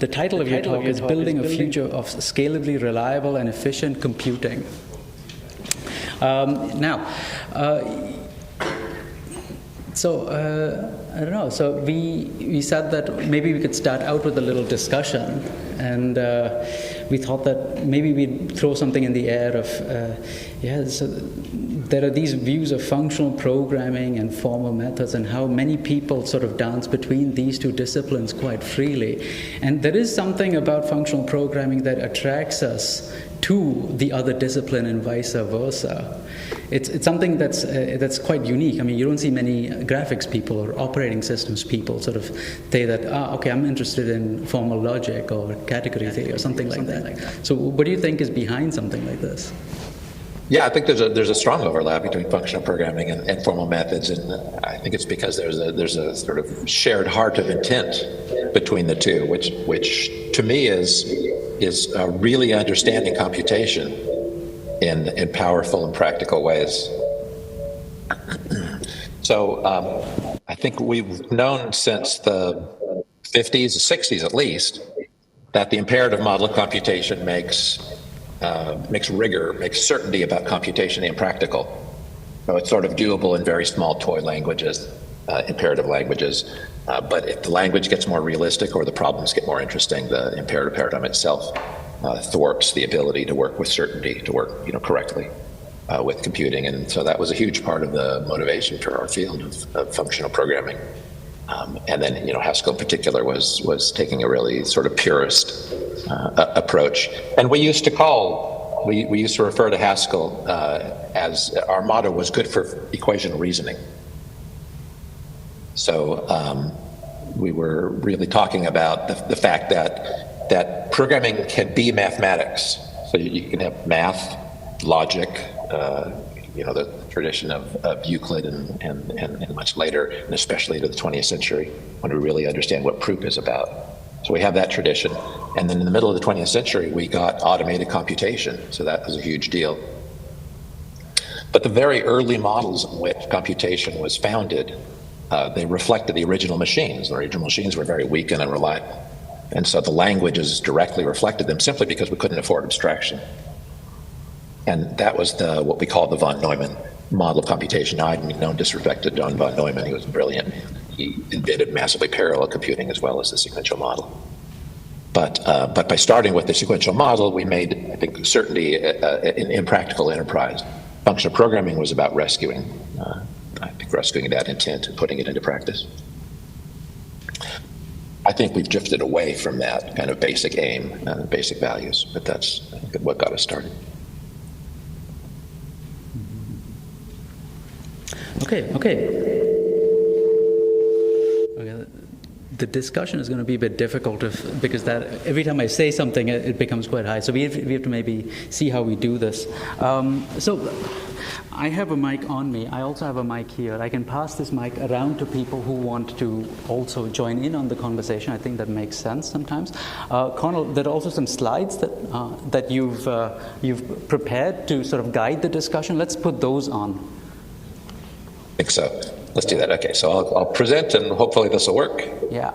the title of your talk is Building a Future of Scalably Reliable and Efficient Computing. I don't know. So we said that maybe we could start out with a little discussion, and we thought that maybe we'd throw something in the air of, so there are these views of functional programming and formal methods, and how many people sort of dance between these two disciplines quite freely. And there is something about functional programming that attracts us to the other discipline and vice versa. It's something that's quite unique. I mean, you don't see many graphics people or operating systems people sort of say that, okay, I'm interested in formal logic or category theory or something like that. So what do you think is behind something like this? Yeah, I think there's a strong overlap between functional programming and formal methods, and I think it's because there's a sort of shared heart of intent between the two, which to me is really understanding computation in powerful and practical ways. So I think we've known since the 50s, 60s at least, that the imperative model of computation makes rigor, makes certainty about computation impractical. So it's sort of doable in very small toy languages, imperative languages. But if the language gets more realistic or the problems get more interesting, the imperative paradigm itself thwarts the ability to work with certainty, to work correctly with computing. And so that was a huge part of the motivation for our field of functional programming. And then Haskell in particular was taking a really sort of purist approach. And we used to refer to Haskell as our motto was good for equation reasoning. So we were really talking about the fact that programming can be mathematics. So you can have math, logic, the tradition of Euclid and much later, and especially to the 20th century, when we really understand what proof is about. So we have that tradition. And then in the middle of the 20th century, we got automated computation. So that was a huge deal. But the very early models in which computation was founded, they reflected the original machines. The original machines were very weak and unreliable. And so the languages directly reflected them simply because we couldn't afford abstraction. And that was what we call the von Neumann model of computation. Now, I mean, no disrespect to John von Neumann. He was brilliant. He invented massively parallel computing as well as the sequential model. But by starting with the sequential model, we made, I think, certainty an impractical enterprise. Functional programming was about rescuing that intent and putting it into practice. I think we've drifted away from that kind of basic aim and basic values, but that's what got us started. Okay. The discussion is going to be a bit difficult because that every time I say something, it becomes quite high. So we have to maybe see how we do this. So I have a mic on me. I also have a mic here. I can pass this mic around to people who want to also join in on the conversation. I think that makes sense sometimes. Conal, there are also some slides that you've prepared to sort of guide the discussion. Let's put those on. I think so. Let's do that. Okay, so I'll present and hopefully this will work. Yeah.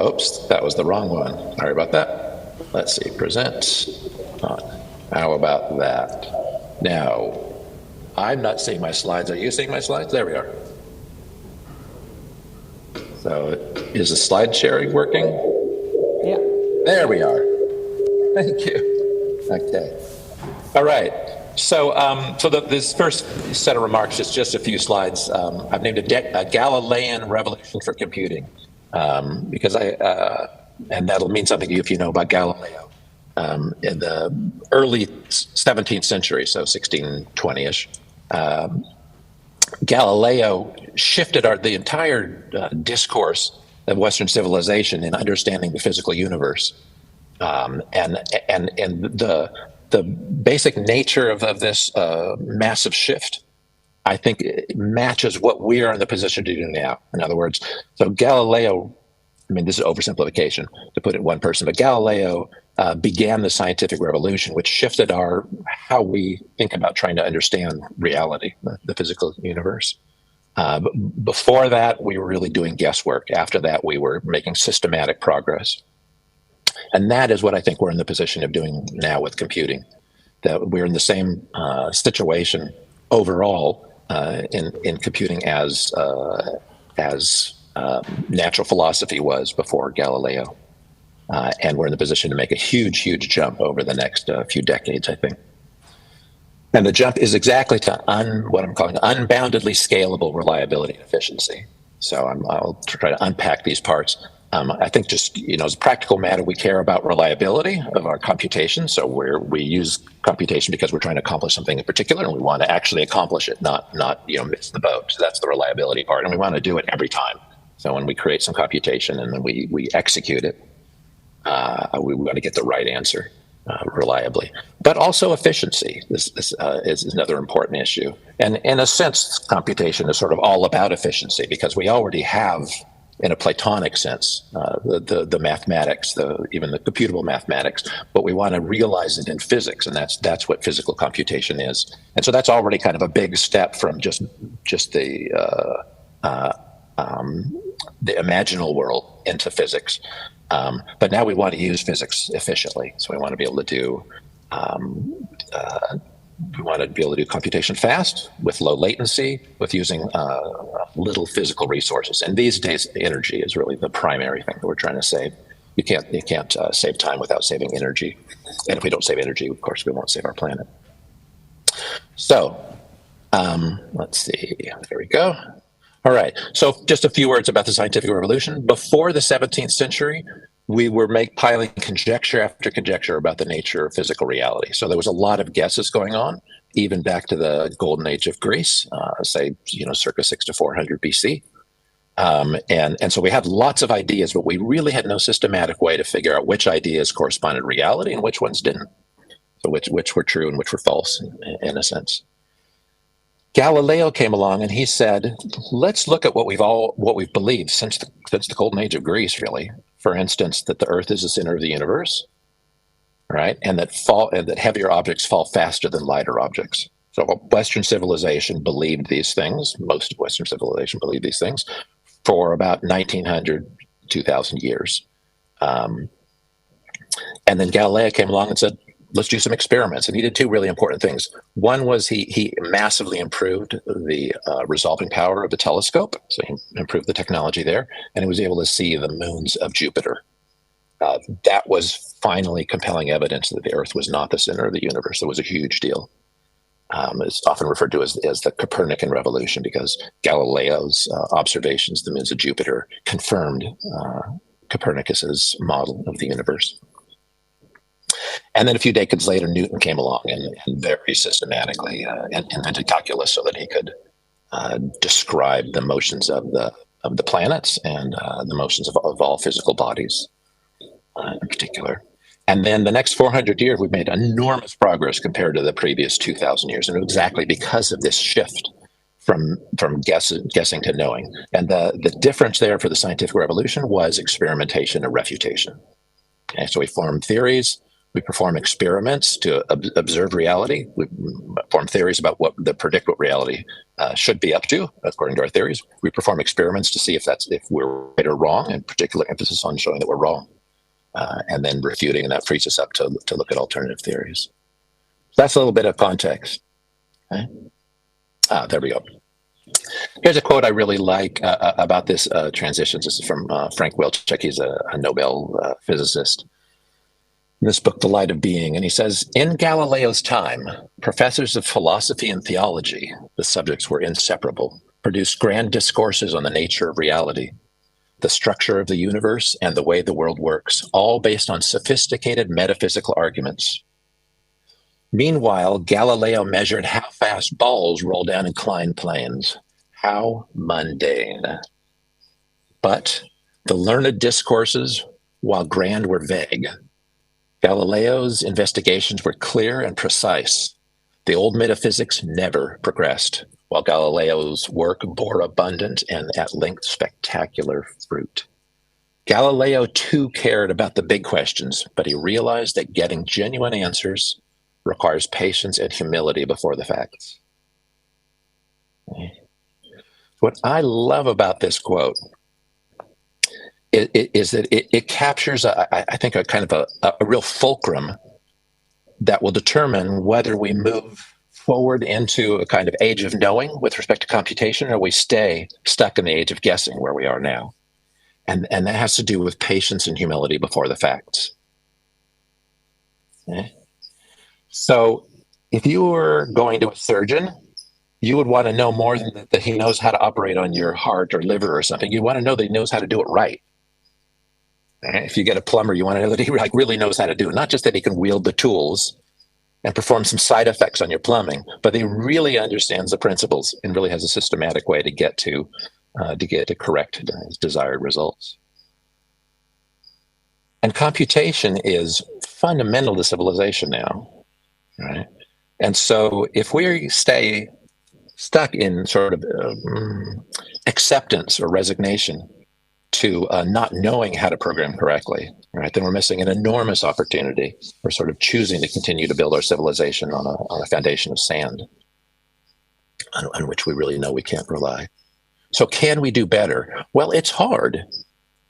Oops, that was the wrong one. Sorry about that. Let's see, present. How about that? Now, I'm not seeing my slides. Are you seeing my slides? There we are. So is the slide sharing working? Yeah. There we are. Thank you. Okay. All right. So, this first set of remarks is just a few slides. I've named it a Galilean revolution for computing, because and that'll mean something to you if you know about Galileo. In the early 17th century, so 1620-ish, Galileo shifted the entire discourse of Western civilization in understanding the physical universe, and the basic nature of this massive shift, I think, matches what we are in the position to do now. In other words, so Galileo, I mean, this is oversimplification to put it in one person, but Galileo began the scientific revolution, which shifted how we think about trying to understand reality, the physical universe. Before that, we were really doing guesswork. After that, we were making systematic progress. And that is what I think we're in the position of doing now with computing, that we're in the same situation overall in computing as natural philosophy was before Galileo. And we're in the position to make a huge, huge jump over the next few decades, I think. And the jump is exactly to what I'm calling unboundedly scalable reliability and efficiency. So I'll try to unpack these parts. I think just, as a practical matter, we care about reliability of our computation. So we use computation because we're trying to accomplish something in particular, and we want to actually accomplish it, not miss the boat. So that's the reliability part, and we want to do it every time. So when we create some computation and then we execute it, we want to get the right answer reliably. But also efficiency. This is another important issue. And in a sense, computation is sort of all about efficiency because we already have, in a Platonic sense, the mathematics, even the computable mathematics, but we want to realize it in physics, and that's what physical computation is. And so that's already kind of a big step from just the imaginal world into physics. But now we want to use physics efficiently. So we want to be able to do computation fast, with low latency, with using little physical resources. And these days, energy is really the primary thing that we're trying to save. You can't save time without saving energy. And if we don't save energy, of course, we won't save our planet. So let's see. There we go. All right. So just a few words about the scientific revolution. Before the 17th century, we were piling conjecture after conjecture about the nature of physical reality. So there was a lot of guesses going on, even back to the golden age of Greece, say, circa 6 to 400 BC. And so we had lots of ideas, but we really had no systematic way to figure out which ideas corresponded to reality and which ones didn't. So which were true and which were false, in a sense. Galileo came along and he said, let's look at what we've believed since the golden age of Greece, really. For instance, that the Earth is the center of the universe, right? And that heavier objects fall faster than lighter objects. So Western civilization believed these things. Most of Western civilization believed these things for about 1900, 2000 years. And then Galileo came along and said, let's do some experiments. And he did two really important things. One was he massively improved the resolving power of the telescope. So he improved the technology there, and he was able to see the moons of Jupiter. That was finally compelling evidence that the Earth was not the center of the universe. It was a huge deal. It's often referred to as the Copernican revolution because Galileo's observations of the moons of Jupiter confirmed Copernicus's model of the universe. And then a few decades later, Newton came along and very systematically invented calculus so that he could describe the motions of the planets and the motions of all physical bodies in particular. And then the next 400 years, we've made enormous progress compared to the previous 2,000 years, and exactly because of this shift from guessing to knowing. And the difference there for the scientific revolution was experimentation and refutation. Okay, so we formed theories. We perform experiments to observe reality. We form theories about predict what reality should be up to, according to our theories. We perform experiments to see if we're right or wrong, and particular emphasis on showing that we're wrong, and then refuting, and that frees us up to look at alternative theories. So that's a little bit of context. Okay? There we go. Here's a quote I really like about this transition. This is from Frank Wilczek. He's a Nobel physicist. In this book, The Light of Being, and he says, in Galileo's time, professors of philosophy and theology, the subjects were inseparable, produced grand discourses on the nature of reality, the structure of the universe, and the way the world works, all based on sophisticated metaphysical arguments. Meanwhile, Galileo measured how fast balls roll down inclined planes. How mundane. But the learned discourses, while grand, were vague. Galileo's investigations were clear and precise. The old metaphysics never progressed, while Galileo's work bore abundant and at length spectacular fruit. Galileo too cared about the big questions, but he realized that getting genuine answers requires patience and humility before the facts. What I love about this quote is that it captures, I think, a kind of a real fulcrum that will determine whether we move forward into a kind of age of knowing with respect to computation, or we stay stuck in the age of guessing where we are now. And that has to do with patience and humility before the facts. Okay? So if you were going to a surgeon, you would want to know more than that he knows how to operate on your heart or liver or something. You want to know that he knows how to do it right. Okay? If you get a plumber, you want to know that he really knows how to do it, not just that he can wield the tools and perform some side effects on your plumbing, but he really understands the principles and really has a systematic way to get to correct desired results. And computation is fundamental to civilization now, right? And so if we stay stuck in sort of acceptance or resignation to not knowing how to program correctly, right, then we're missing an enormous opportunity for sort of choosing to continue to build our civilization on a foundation of sand on which we really know we can't rely. So can we do better? Well, it's hard.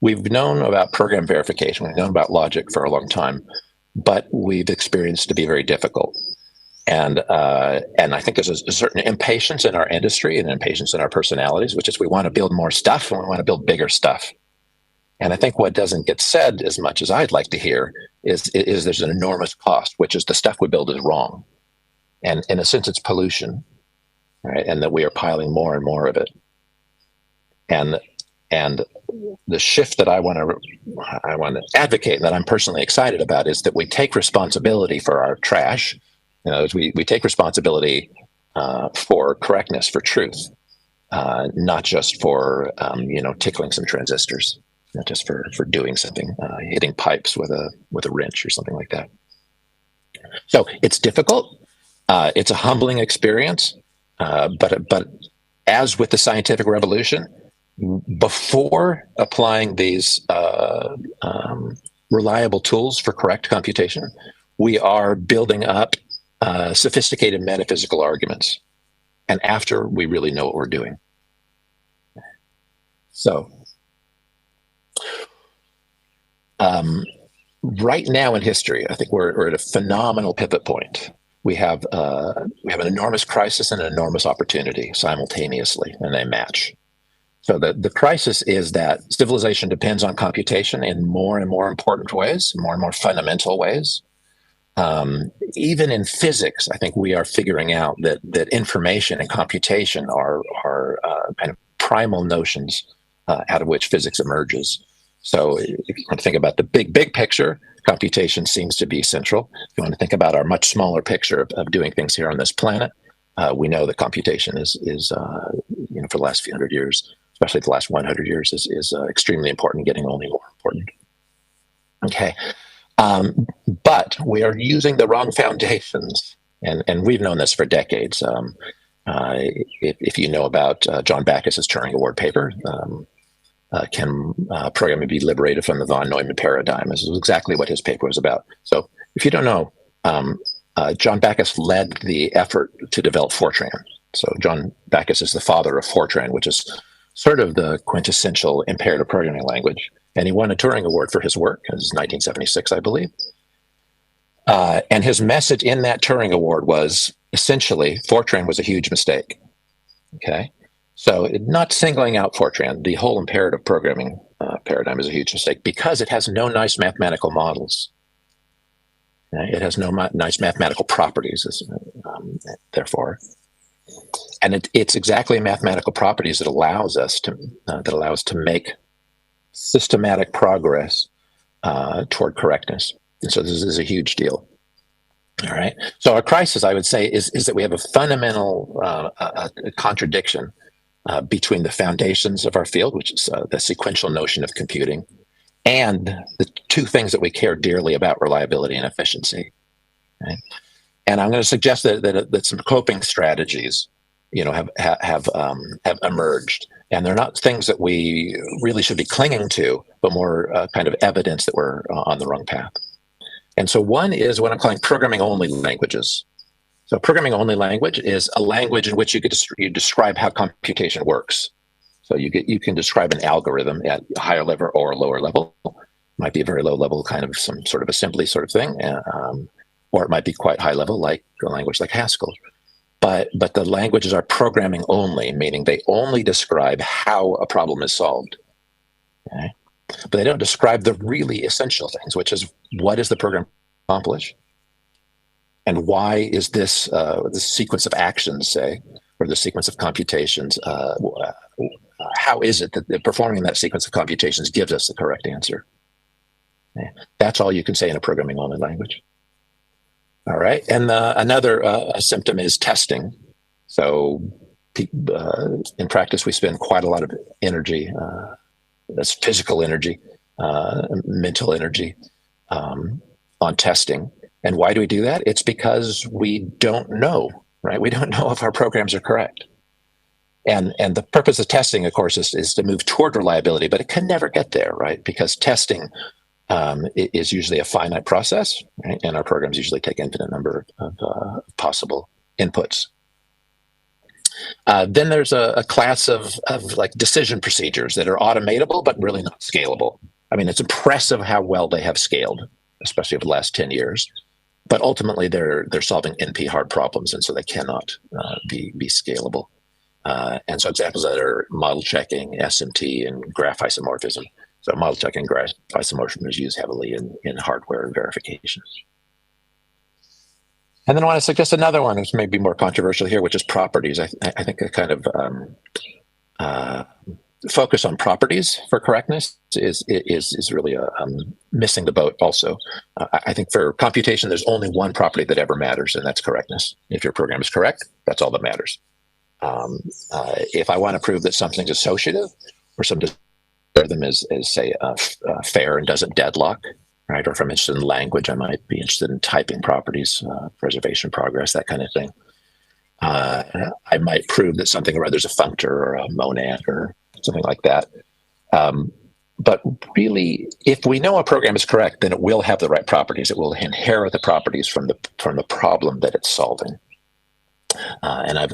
We've known about program verification. We've known about logic for a long time, but we've experienced to be very difficult. And I think there's a certain impatience in our industry and impatience in our personalities, which is we want to build more stuff and we want to build bigger stuff. And I think what doesn't get said as much as I'd like to hear is there's an enormous cost, which is the stuff we build is wrong. And in a sense, it's pollution, right? And that we are piling more and more of it. And the shift that I want to advocate, and that I'm personally excited about, is that we take responsibility for our trash. You know, we take responsibility for correctness, for truth, not just for tickling some transistors, not just for doing something, hitting pipes with a wrench or something like that. So it's difficult. It's a humbling experience, but as with the scientific revolution, before applying these reliable tools for correct computation, we are building up sophisticated metaphysical arguments, and after we really know what we're doing. So right now in history, I think we're at a phenomenal pivot point. We have an enormous crisis and an enormous opportunity simultaneously, and they match. So the crisis is that civilization depends on computation in more and more important ways, more and more fundamental ways. Even in physics, I think we are figuring out that information and computation are kind of primal notions out of which physics emerges. So if you want to think about the big picture, computation seems to be central. If you want to think about our much smaller picture of doing things here on this planet, we know that computation is for the last few hundred years, especially the last 100 years, is extremely important, getting only more important. Okay. But we are using the wrong foundations, and we've known this for decades. If you know about John Backus's Turing Award paper, can programming be liberated from the von Neumann paradigm? This is exactly what his paper was about. So if you don't know, John Backus led the effort to develop Fortran. So John Backus is the father of Fortran, which is sort of the quintessential imperative programming language. And he won a Turing Award for his work. It was 1976, I believe. And his message in that Turing Award was essentially Fortran was a huge mistake. Okay, so not singling out Fortran, the whole imperative programming paradigm is a huge mistake because it has no nice mathematical models. Okay? It has no nice mathematical properties, therefore. And it's exactly mathematical properties that allows us to make systematic progress toward correctness. And so this is a huge deal. All right. So our crisis, I would say, is that we have a fundamental contradiction between the foundations of our field, which is the sequential notion of computing, and the two things that we care dearly about, reliability and efficiency. Okay? And I'm going to suggest that some coping strategies, have emerged, and they're not things that we really should be clinging to, but more kind of evidence that we're on the wrong path. And so one is what I'm calling programming-only languages. So programming-only language is a language in which you describe how computation works. So you can describe an algorithm at a higher level or a lower level. Might be a very low level, kind of some sort of assembly sort of thing, or it might be quite high level, like a language like Haskell. But the languages are programming only, meaning they only describe how a problem is solved. Okay? But they don't describe the really essential things, which is what does the program accomplish, and why is this sequence of actions, say, or the sequence of computations, how is it that performing that sequence of computations gives us the correct answer? Yeah. That's all you can say in a programming only language. All right, and another symptom is testing. So in practice, we spend quite a lot of energy, that's physical energy, mental energy, on testing. And why do we do that? It's because we don't know, right? We don't know if our programs are correct. And the purpose of testing, of course, is to move toward reliability, but it can never get there, right? Because testing is usually a finite process, right? And our programs usually take infinite number of possible inputs. Then there's a class of like decision procedures that are automatable, but really not scalable. I mean, it's impressive how well they have scaled, especially over the last 10 years. But ultimately, they're solving NP hard problems, and so they cannot be scalable. And so examples of that are model checking, SMT, and graph isomorphism. So model checking and graph isomorphism is used heavily in hardware verification. And then I want to suggest another one, which may be more controversial here, which is properties. I think a kind of focus on properties for correctness is really missing the boat also. I think for computation, there's only one property that ever matters, and that's correctness. If your program is correct, that's all that matters. If I want to prove that something's associative, or some algorithm is say fair and doesn't deadlock, right? Or if I'm interested in language, I might be interested in typing properties, preservation progress, that kind of thing. I might prove that something or other's a functor or a monad or something like that. But really, if we know a program is correct, then it will have the right properties. It will inherit the properties from the problem that it's solving. And I've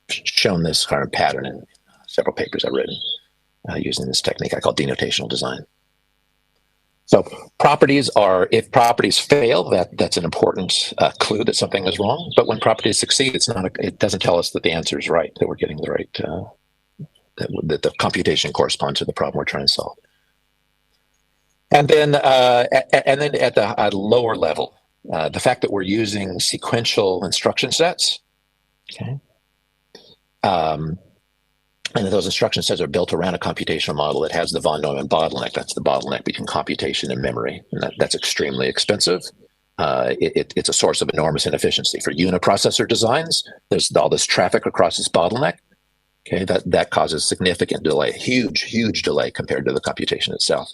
shown this kind of pattern in several papers I've written using this technique I call denotational design. So properties are, if properties fail, that's an important clue that something is wrong. But when properties succeed, it doesn't tell us that the answer is right, that we're getting the right, that the computation corresponds to the problem we're trying to solve. And then at the lower level, the fact that we're using sequential instruction sets, okay, and those instruction sets are built around a computational model that has the von Neumann bottleneck. That's the bottleneck between computation and memory, and that's extremely expensive. It's a source of enormous inefficiency. For uniprocessor designs, there's all this traffic across this bottleneck. Okay, that causes significant delay, huge delay compared to the computation itself.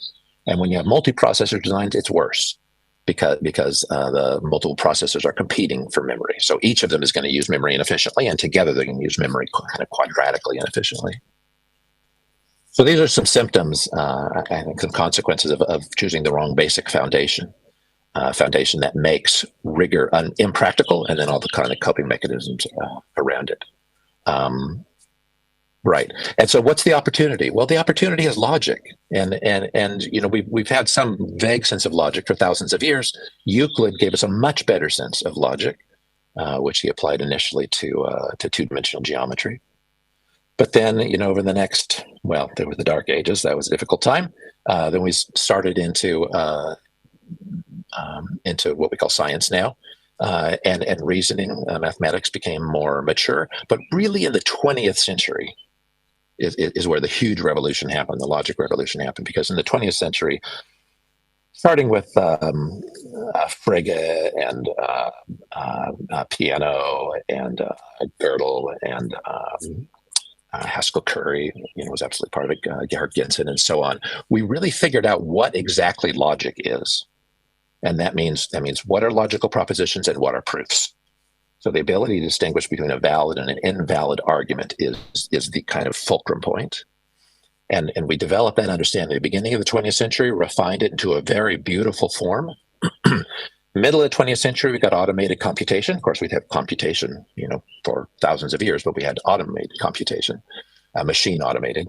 And when you have multiprocessor designs, it's worse because the multiple processors are competing for memory. So each of them is going to use memory inefficiently, and together they're going to use memory kind of quadratically inefficiently. So these are some symptoms, I think, some consequences of choosing the wrong basic foundation that makes rigor impractical, and then all the kind of coping mechanisms around it. Right. And so what's the opportunity? Well, the opportunity is logic. And you know, we've had some vague sense of logic for thousands of years. Euclid gave us a much better sense of logic, which he applied initially to two-dimensional geometry. But then, you know, over the next, well, there were the Dark Ages. That was a difficult time. Then we started into what we call science now. And reasoning, mathematics became more mature. But really in the 20th century, is where the huge revolution happened, the logic revolution happened, because in the 20th century, starting with Frege and Peano and Gödel and Haskell Curry, you know, was absolutely part of it, Gerhard Gentzen and so on, we really figured out what exactly logic is. And that means what are logical propositions and what are proofs. So the ability to distinguish between a valid and an invalid argument is the kind of fulcrum point. And we developed that understanding at the beginning of the 20th century, refined it into a very beautiful form. Middle of the 20th century, we got automated computation. Of course, we'd had computation, you know, for thousands of years, but we had automated computation. machine automated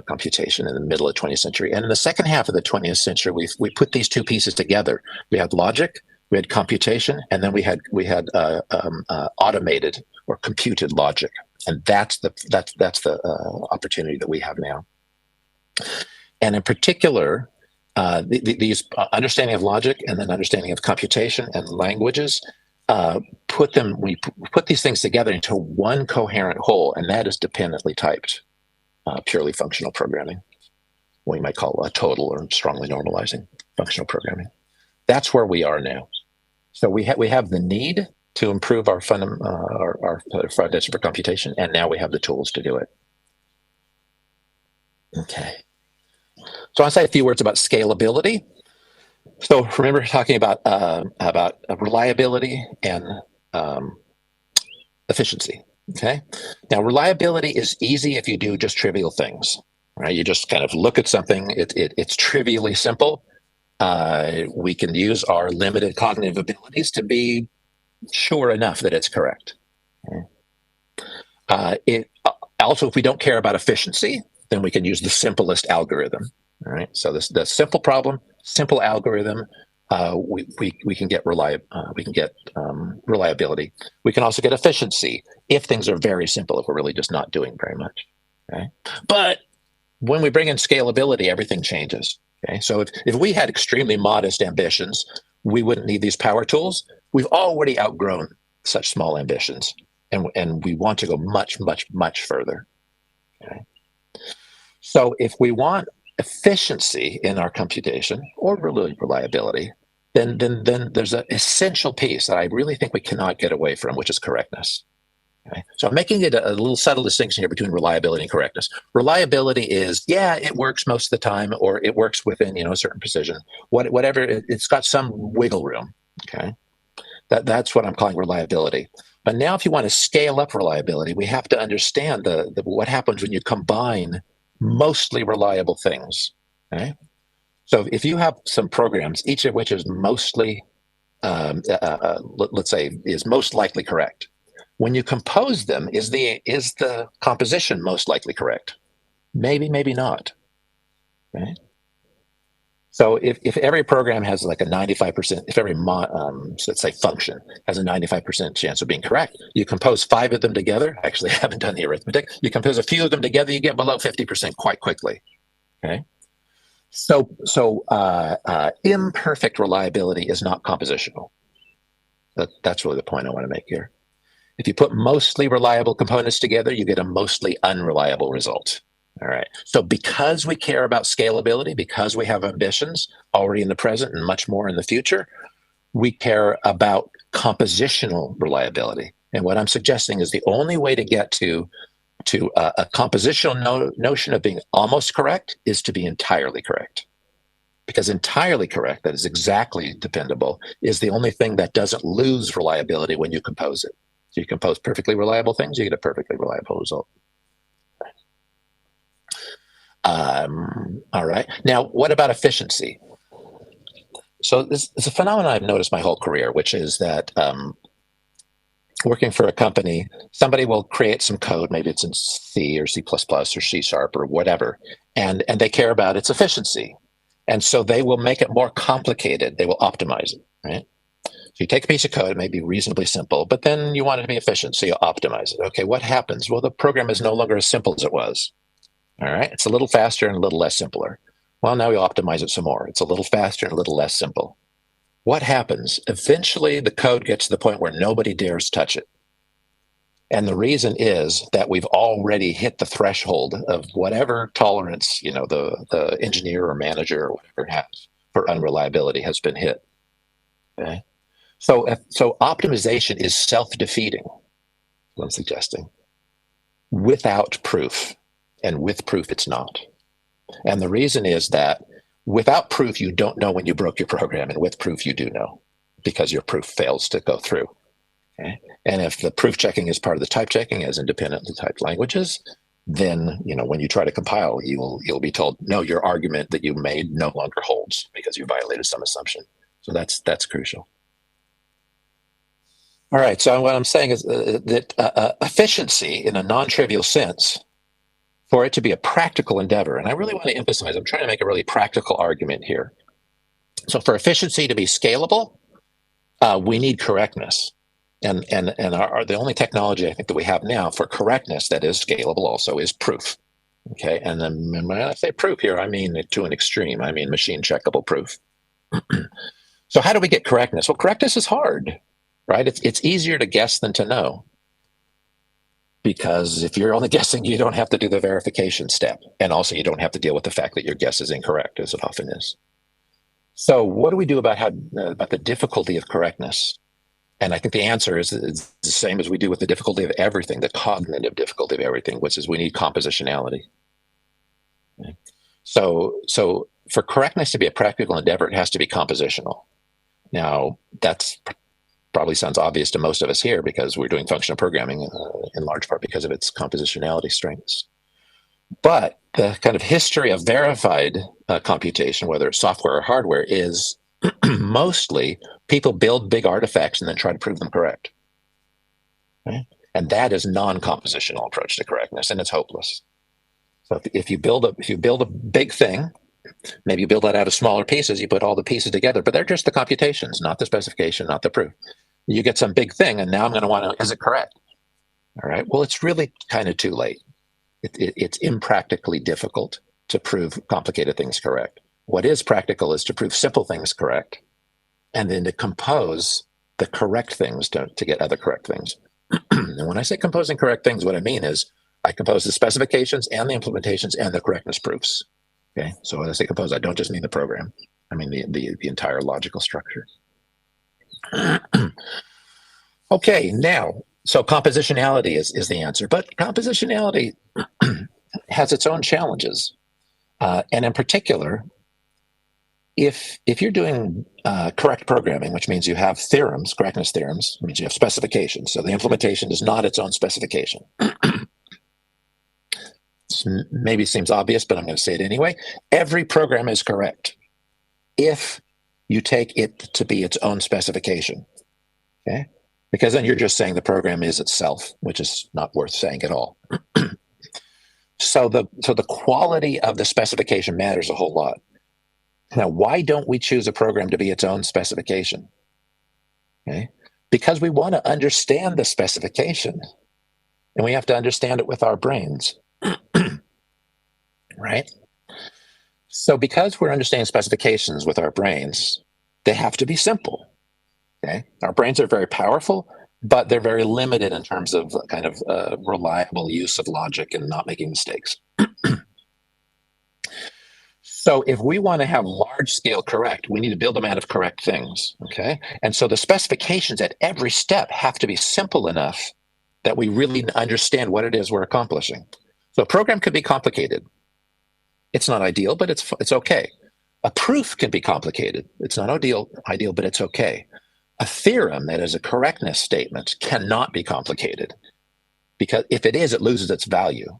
computation in the middle of the 20th century. And in the second half of the 20th century, we put these two pieces together. We had logic, we had computation, and then we had automated or computed logic. And that's the opportunity that we have now. And in particular, these understanding of logic and then understanding of computation and languages, we put these things together into one coherent whole, and that is dependently typed, purely functional programming. What you might call a total or strongly normalizing functional programming. That's where we are now. So we have the need to improve our foundation for computation, and now we have the tools to do it. Okay. So I'll say a few words about scalability. So remember talking about reliability and efficiency. Okay. Now reliability is easy if you do just trivial things, right? You just kind of look at something. It's trivially simple. We can use our limited cognitive abilities to be sure enough that it's correct. Okay. Also, if we don't care about efficiency, then we can use the simplest algorithm. All right. So the simple problem, simple algorithm, we can get reliability. We can also get efficiency if things are very simple. If we're really just not doing very much. Okay. But when we bring in scalability, everything changes. Okay. So if we had extremely modest ambitions, we wouldn't need these power tools. We've already outgrown such small ambitions, and we want to go much, much, much further. Okay. So if we want efficiency in our computation or reliability, then there's an essential piece that I really think we cannot get away from, which is correctness. Okay? So I'm making it a little subtle distinction here between reliability and correctness. Reliability is, yeah, it works most of the time, or it works within a certain precision. Whatever, it's got some wiggle room. Okay, that's what I'm calling reliability. But now, if you want to scale up reliability, we have to understand what happens when you combine mostly reliable things. Okay? So if you have some programs, each of which is mostly, let's say, is most likely correct, when you compose them, is the composition most likely correct? Maybe, maybe not. Right? So if every program has like a 95%, if every let's say function has a 95% chance of being correct, you compose 5 of them together. Actually, I haven't done the arithmetic. You compose a few of them together, you get below 50% quite quickly. Okay. So imperfect reliability is not compositional. That's really the point I want to make here. If you put mostly reliable components together, you get a mostly unreliable result. All right. So because we care about scalability, because we have ambitions already in the present and much more in the future, we care about compositional reliability. And what I'm suggesting is the only way to get to a compositional notion of being almost correct is to be entirely correct. Because entirely correct, that is exactly dependable, is the only thing that doesn't lose reliability when you compose it. So you compose perfectly reliable things, you get a perfectly reliable result. All right. Now, what about efficiency? So this is a phenomenon I've noticed my whole career, which is that working for a company, somebody will create some code, maybe it's in C or C++ or C# or whatever, and they care about its efficiency. And so they will make it more complicated. They will optimize it, right? So you take a piece of code, it may be reasonably simple, but then you want it to be efficient, so you optimize it. Okay, what happens? Well, the program is no longer as simple as it was. All right, it's a little faster and a little less simpler. Well, now we optimize it some more. It's a little faster and a little less simple. What happens? Eventually, the code gets to the point where nobody dares touch it. And the reason is that we've already hit the threshold of whatever tolerance, the engineer or manager or whatever it has for unreliability has been hit. Okay? So optimization is self-defeating, what I'm suggesting, without proof. And with proof, it's not. And the reason is that without proof, you don't know when you broke your program. And with proof, you do know, because your proof fails to go through. Okay? And if the proof checking is part of the type checking as independently typed languages, then when you try to compile, you'll be told, no, your argument that you made no longer holds because you violated some assumption. So that's crucial. All right. So what I'm saying is that efficiency, in a non-trivial sense, for it to be a practical endeavor, and I really want to emphasize, I'm trying to make a really practical argument here. So for efficiency to be scalable, we need correctness. And the only technology I think that we have now for correctness that is scalable also is proof. Okay, and then when I say proof here, I mean to an extreme. I mean machine checkable proof. So how do we get correctness? Well, correctness is hard, right? It's easier to guess than to know. Because if you're only guessing, you don't have to do the verification step. And also you don't have to deal with the fact that your guess is incorrect, as it often is. So what do we do about the difficulty of correctness? And I think the answer is the same as we do with the difficulty of everything, the cognitive difficulty of everything, which is we need compositionality. Okay. So for correctness to be a practical endeavor, it has to be compositional. Now, that's probably sounds obvious to most of us here because we're doing functional programming in large part because of its compositionality strengths. But the kind of history of verified computation, whether it's software or hardware, is mostly people build big artifacts and then try to prove them correct. Okay? And that is non-compositional approach to correctness, and it's hopeless. So if you build a big thing, maybe you build that out of smaller pieces, you put all the pieces together, but they're just the computations, not the specification, not the proof. You get some big thing, and now I'm going to want to, is it correct? All right, well, it's really kind of too late. It's impractically difficult to prove complicated things correct. What is practical is to prove simple things correct, and then to compose the correct things to get other correct things. And when I say composing correct things, what I mean is I compose the specifications and the implementations and the correctness proofs. Okay, so when I say compose, I don't just mean the program. I mean the entire logical structure. Okay, now, so compositionality is the answer, but compositionality has its own challenges. And in particular, if you're doing correct programming, which means you have theorems, correctness theorems, means you have specifications. So the implementation is not its own specification. Maybe seems obvious, but I'm going to say it anyway. Every program is correct if you take it to be its own specification. Okay? Because then you're just saying the program is itself, which is not worth saying at all. So the quality of the specification matters a whole lot. Now, why don't we choose a program to be its own specification? Okay? Because we want to understand the specification, and we have to understand it with our brains. Right? So because we're understanding specifications with our brains, they have to be simple. Okay? Our brains are very powerful, but they're very limited in terms of kind of reliable use of logic and not making mistakes. So if we want to have large scale correct, we need to build them out of correct things. Okay? And so the specifications at every step have to be simple enough that we really understand what it is we're accomplishing. So a program could be complicated. It's not ideal, but it's okay. A proof can be complicated. It's not ideal, but it's okay. A theorem that is a correctness statement cannot be complicated, because if it is, it loses its value.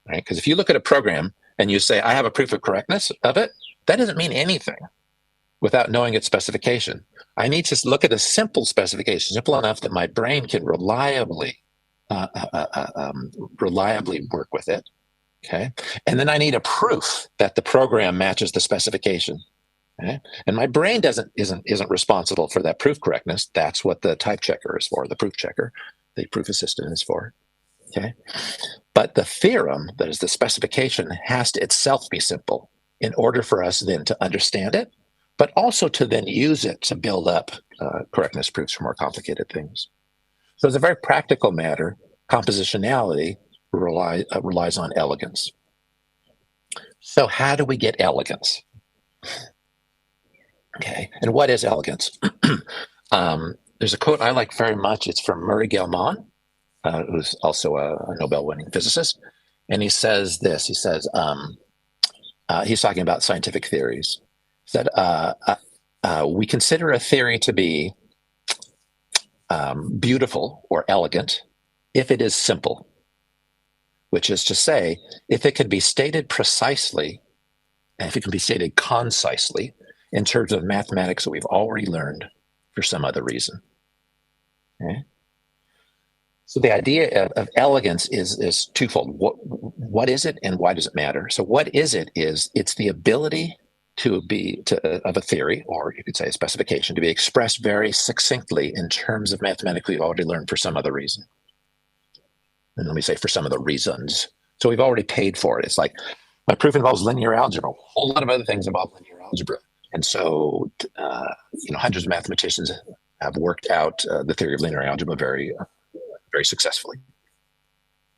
Right? Because if you look at a program and you say, I have a proof of correctness of it, that doesn't mean anything without knowing its specification. I need to look at a simple specification, simple enough that my brain can reliably work with it. Okay, and then I need a proof that the program matches the specification. Okay? And my brain isn't responsible for that proof correctness. That's what the type checker is for, the proof checker, the proof assistant is for. Okay, but the theorem, that is the specification, has to itself be simple in order for us then to understand it, but also to then use it to build up correctness proofs for more complicated things. So as a very practical matter, compositionality relies on elegance. So how do we get elegance? Okay, and what is elegance? There's a quote I like very much. It's from Murray Gell-Mann, who's also a Nobel-winning physicist, and he says this. He says he's talking about scientific theories. He said we consider a theory to be beautiful or elegant if it is simple, which is to say, if it can be stated precisely, and if it can be stated concisely in terms of mathematics that we've already learned for some other reason. Okay? So the idea of elegance is twofold. What is it, and why does it matter? So what is it? It's the ability of a theory, or you could say a specification, to be expressed very succinctly in terms of mathematics we've already learned for some other reason. And let me say for some of the reasons. So we've already paid for it. It's like my proof involves linear algebra. A whole lot of other things involve linear algebra. And so, hundreds of mathematicians have worked out the theory of linear algebra very, very successfully.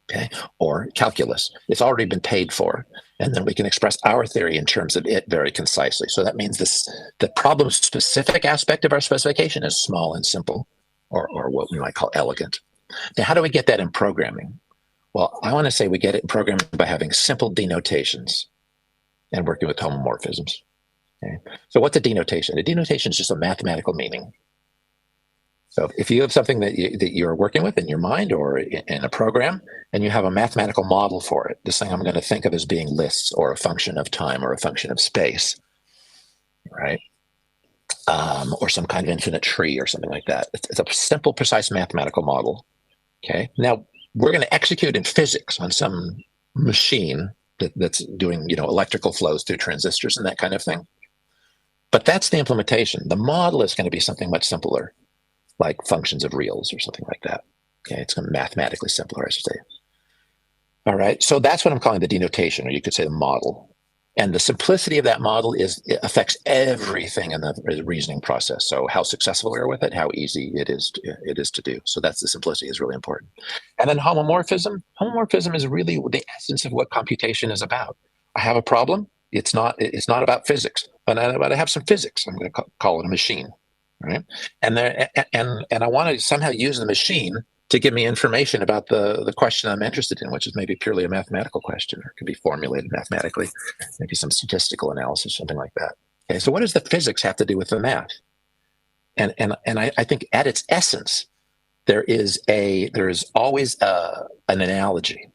Okay, or calculus. It's already been paid for, and then we can express our theory in terms of it very concisely. So that means the problem-specific aspect of our specification is small and simple, or what we might call elegant. Now, how do we get that in programming? Well, I want to say we get it in programming by having simple denotations and working with homomorphisms. Okay? So what's a denotation? A denotation is just a mathematical meaning. So if you have something that you're working with in your mind or in a program, and you have a mathematical model for it, this thing I'm going to think of as being lists or a function of time or a function of space, right? Or some kind of infinite tree or something like that. It's a simple, precise mathematical model. Okay. Now we're going to execute in physics on some machine that's doing, electrical flows through transistors and that kind of thing. But that's the implementation. The model is going to be something much simpler, like functions of reals or something like that. Okay, it's going to be mathematically simpler, I should say. All right, so that's what I'm calling the denotation, or you could say the model. And the simplicity of that model it affects everything in the reasoning process. So how successful we are with it, how easy it is to do. So that's the simplicity is really important. And then homomorphism. Homomorphism is really the essence of what computation is about. I have a problem. It's not about physics, but I have some physics. I'm going to call it a machine. Right, and I want to somehow use the machine to give me information about the question I'm interested in, which is maybe purely a mathematical question, or it could be formulated mathematically, maybe some statistical analysis, something like that. Okay, so what does the physics have to do with the math? And I think at its essence, there is always an analogy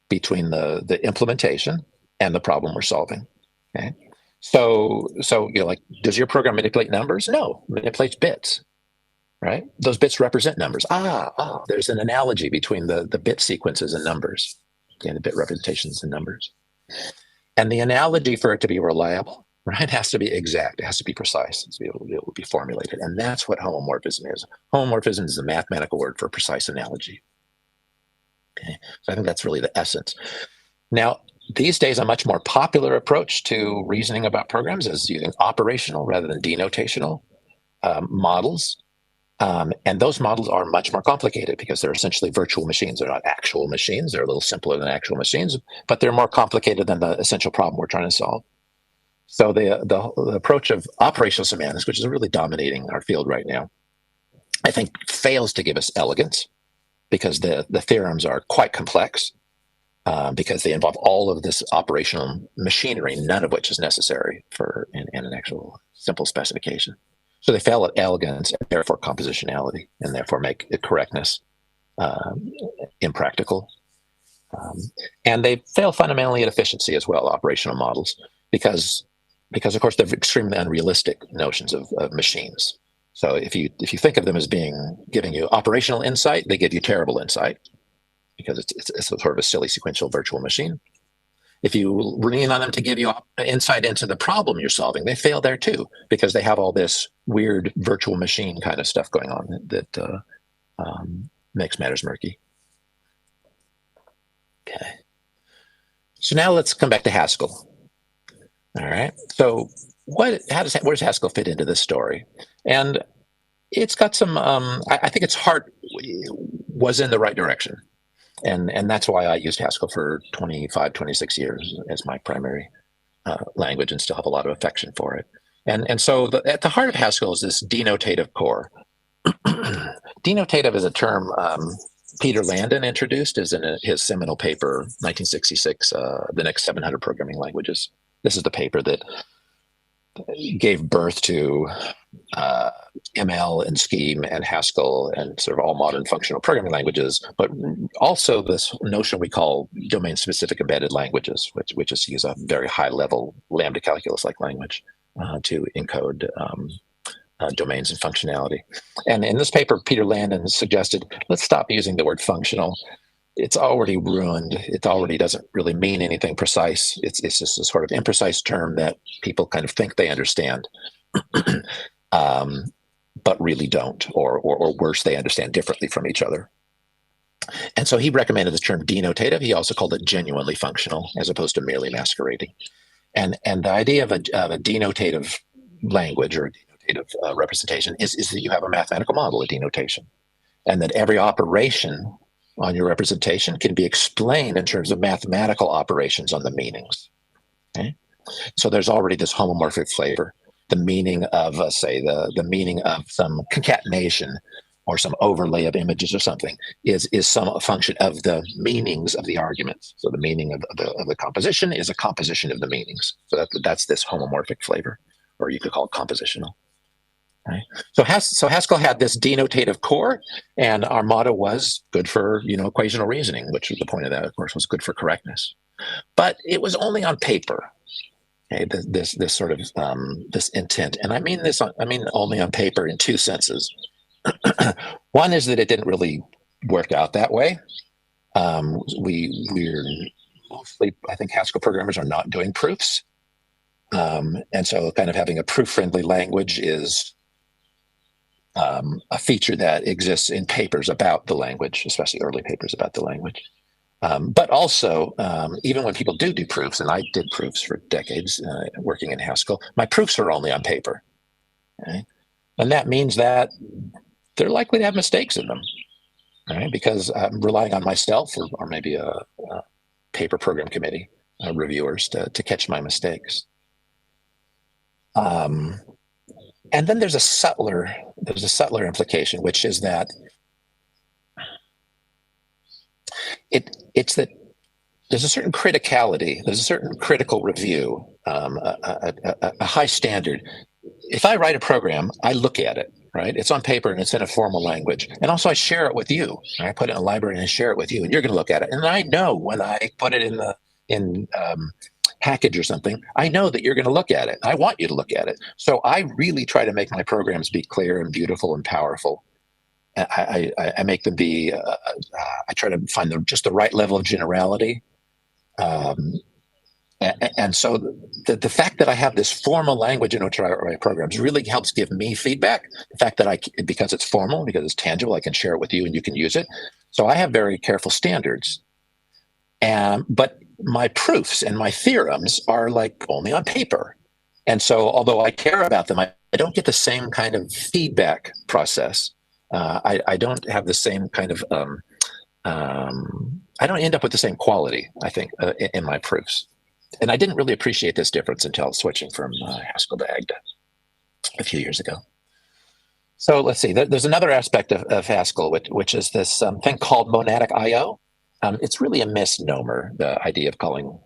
between the implementation and the problem we're solving. Okay. So like, does your program manipulate numbers? No, it manipulates bits, right? Those bits represent numbers. There's an analogy between the bit sequences and numbers, and the bit representations and numbers. And the analogy, for it to be reliable, right, has to be exact. It has to be precise. It has to be able to be formulated. And that's what homomorphism is. Homomorphism is a mathematical word for precise analogy. Okay, so I think that's really the essence. Now, these days, a much more popular approach to reasoning about programs is using operational rather than denotational models. And those models are much more complicated because they're essentially virtual machines. They're not actual machines. They're a little simpler than actual machines, but they're more complicated than the essential problem we're trying to solve. So the approach of operational semantics, which is really dominating our field right now, I think fails to give us elegance because the theorems are quite complex. Because they involve all of this operational machinery, none of which is necessary in an actual simple specification. So they fail at elegance and therefore compositionality, and therefore make correctness impractical. And they fail fundamentally at efficiency as well, operational models, because of course they're extremely unrealistic notions of machines. So if you think of them as giving you operational insight, they give you terrible insight, because it's sort of a silly sequential virtual machine. If you lean on them to give you insight into the problem you're solving, they fail there too, because they have all this weird virtual machine kind of stuff going on that makes matters murky. Okay. So now let's come back to Haskell. All right. So where does Haskell fit into this story? And it's got some, I think its heart was in the right direction. And that's why I used Haskell for 25, 26 years as my primary language, and still have a lot of affection for it. And so at the heart of Haskell is this denotative core. Denotative is a term Peter Landon introduced as in his seminal paper, 1966, The Next 700 Programming Languages. This is the paper that gave birth to ML and Scheme and Haskell and sort of all modern functional programming languages, but also this notion we call domain-specific embedded languages, which is to use a very high-level lambda calculus-like language to encode domains and functionality. And in this paper, Peter Landon suggested, let's stop using the word functional. It's already ruined. It already doesn't really mean anything precise. It's just a sort of imprecise term that people kind of think they understand, but really don't, or worse, they understand differently from each other. And so he recommended the term denotative. He also called it genuinely functional, as opposed to merely masquerading. And the idea of a denotative language or a denotative representation is that you have a mathematical model, a denotation, and that every operation on your representation can be explained in terms of mathematical operations on the meanings. Okay? So there's already this homomorphic flavor. The meaning of, say, the meaning of some concatenation or some overlay of images or something is some function of the meanings of the arguments. So the meaning of the composition is a composition of the meanings. So that's this homomorphic flavor, or you could call it compositional. Right? So Haskell had this denotative core, and our motto was good for equational reasoning, which was the point of that, of course, was good for correctness. But it was only on paper. Okay, this sort of this intent, and I mean only on paper in two senses. One is that it didn't really work out that way. We're mostly, I think, Haskell programmers are not doing proofs, and so kind of having a proof-friendly language is a feature that exists in papers about the language, especially early papers about the language. But also, even when people do proofs, and I did proofs for decades working in Haskell, my proofs are only on paper. Okay? And that means that they're likely to have mistakes in them, right? Because I'm relying on myself or maybe a paper program committee reviewers to catch my mistakes. And then there's a subtler implication, which is that it's that there's a certain criticality, there's a certain critical review, a high standard. If I write a program, I look at it, right? It's on paper and it's in a formal language. And also I share it with you. I put it in a library and I share it with you, and you're going to look at it. And I know when I put it in package or something, I know that you're going to look at it. I want you to look at it. So I really try to make my programs be clear and beautiful and powerful. I make them be, I try to find just the right level of generality. And so the fact that I have this formal language in which I write programs really helps give me feedback. The fact that because it's formal, because it's tangible, I can share it with you and you can use it. So I have very careful standards. But my proofs and my theorems are like only on paper. And so although I care about them, I don't get the same kind of feedback process. I don't have the same kind of, I don't end up with the same quality, I think, in my proofs. And I didn't really appreciate this difference until switching from Haskell to Agda a few years ago. So let's see, there's another aspect of Haskell, which is this thing called monadic I/O. It's really a misnomer, the idea of calling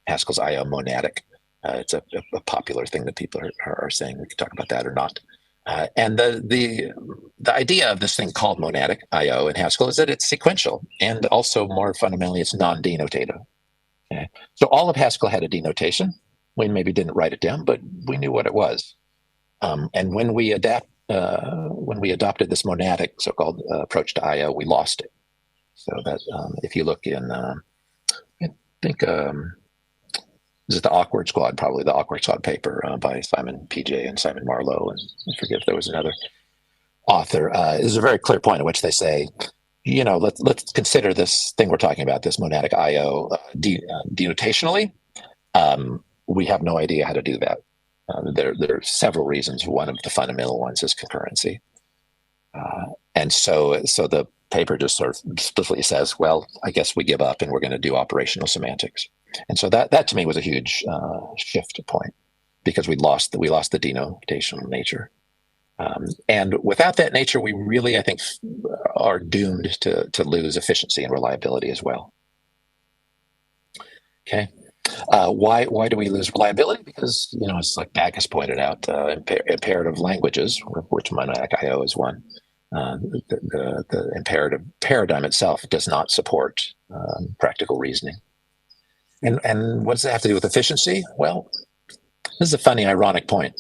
Haskell's I/O monadic. It's a popular thing that people are saying. We can talk about that or not. And the idea of this thing called monadic I/O in Haskell is that it's sequential, and also more fundamentally, it's non-denotative. Okay. So all of Haskell had a denotation. We maybe didn't write it down, but we knew what it was. And when we adopted this monadic so-called approach to I/O, we lost it. So that if you look in, I think, is it the Awkward Squad? Probably the Awkward Squad paper by Simon P.J. and Simon Marlowe, and I forget if there was another author. There's a very clear point in which they say, let's consider this thing we're talking about, this monadic I/O denotationally. We have no idea how to do that. There are several reasons. One of the fundamental ones is concurrency. And so the paper just sort of explicitly says, well, I guess we give up and we're going to do operational semantics. And so that to me was a huge shift point, because we lost the denotational nature. And without that nature, we really, I think, are doomed to lose efficiency and reliability as well. Okay. Why do we lose reliability? Because, it's like Backus pointed out, imperative languages, which monadic I/O is one, the imperative paradigm itself does not support practical reasoning. And what does that have to do with efficiency? Well, this is a funny, ironic point.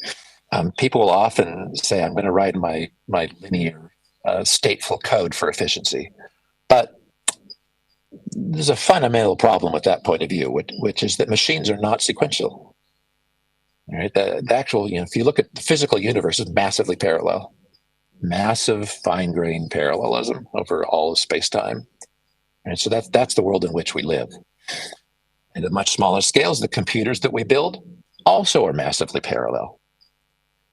People will often say, I'm going to write my linear stateful code for efficiency. But there's a fundamental problem with that point of view, which is that machines are not sequential. All right? The actual, if you look at the physical universe, is massively parallel, massive fine-grained parallelism over all of space-time. And so that's the world in which we live. And at much smaller scales, the computers that we build also are massively parallel.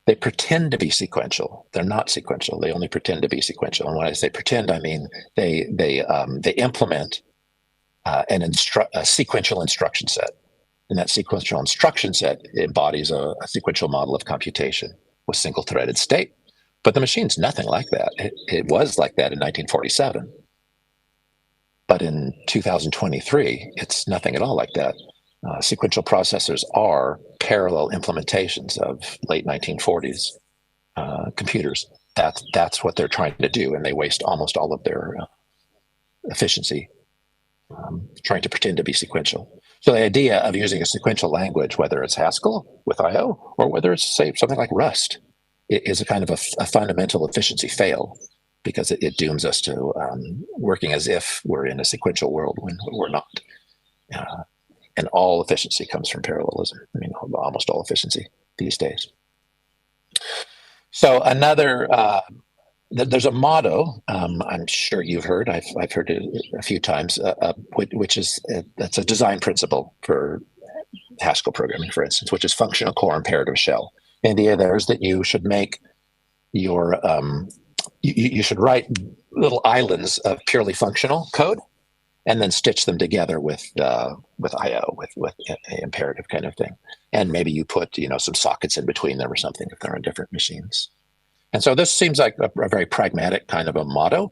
They pretend to be sequential. They're not sequential. They only pretend to be sequential. And when I say pretend, I mean they implement a sequential instruction set. And that sequential instruction set embodies a sequential model of computation with single-threaded state. But the machine's nothing like that. It was like that in 1947. But in 2023, it's nothing at all like that. Sequential processors are parallel implementations of late 1940s computers. That's what they're trying to do, and they waste almost all of their efficiency trying to pretend to be sequential. So the idea of using a sequential language, whether it's Haskell with I/O or whether it's, say, something like Rust, it is a kind of a fundamental efficiency fail, because it dooms us to working as if we're in a sequential world when we're not. And all efficiency comes from parallelism. I mean, almost all efficiency these days. So there's a motto, I'm sure you've heard, I've heard it a few times, which is, that's a design principle for Haskell programming, for instance, which is functional core imperative shell. The idea there is that you should make your, you should write little islands of purely functional code and then stitch them together with I/O, with imperative kind of thing. And maybe you put, some sockets in between them or something if they're on different machines. And so this seems like a very pragmatic kind of a motto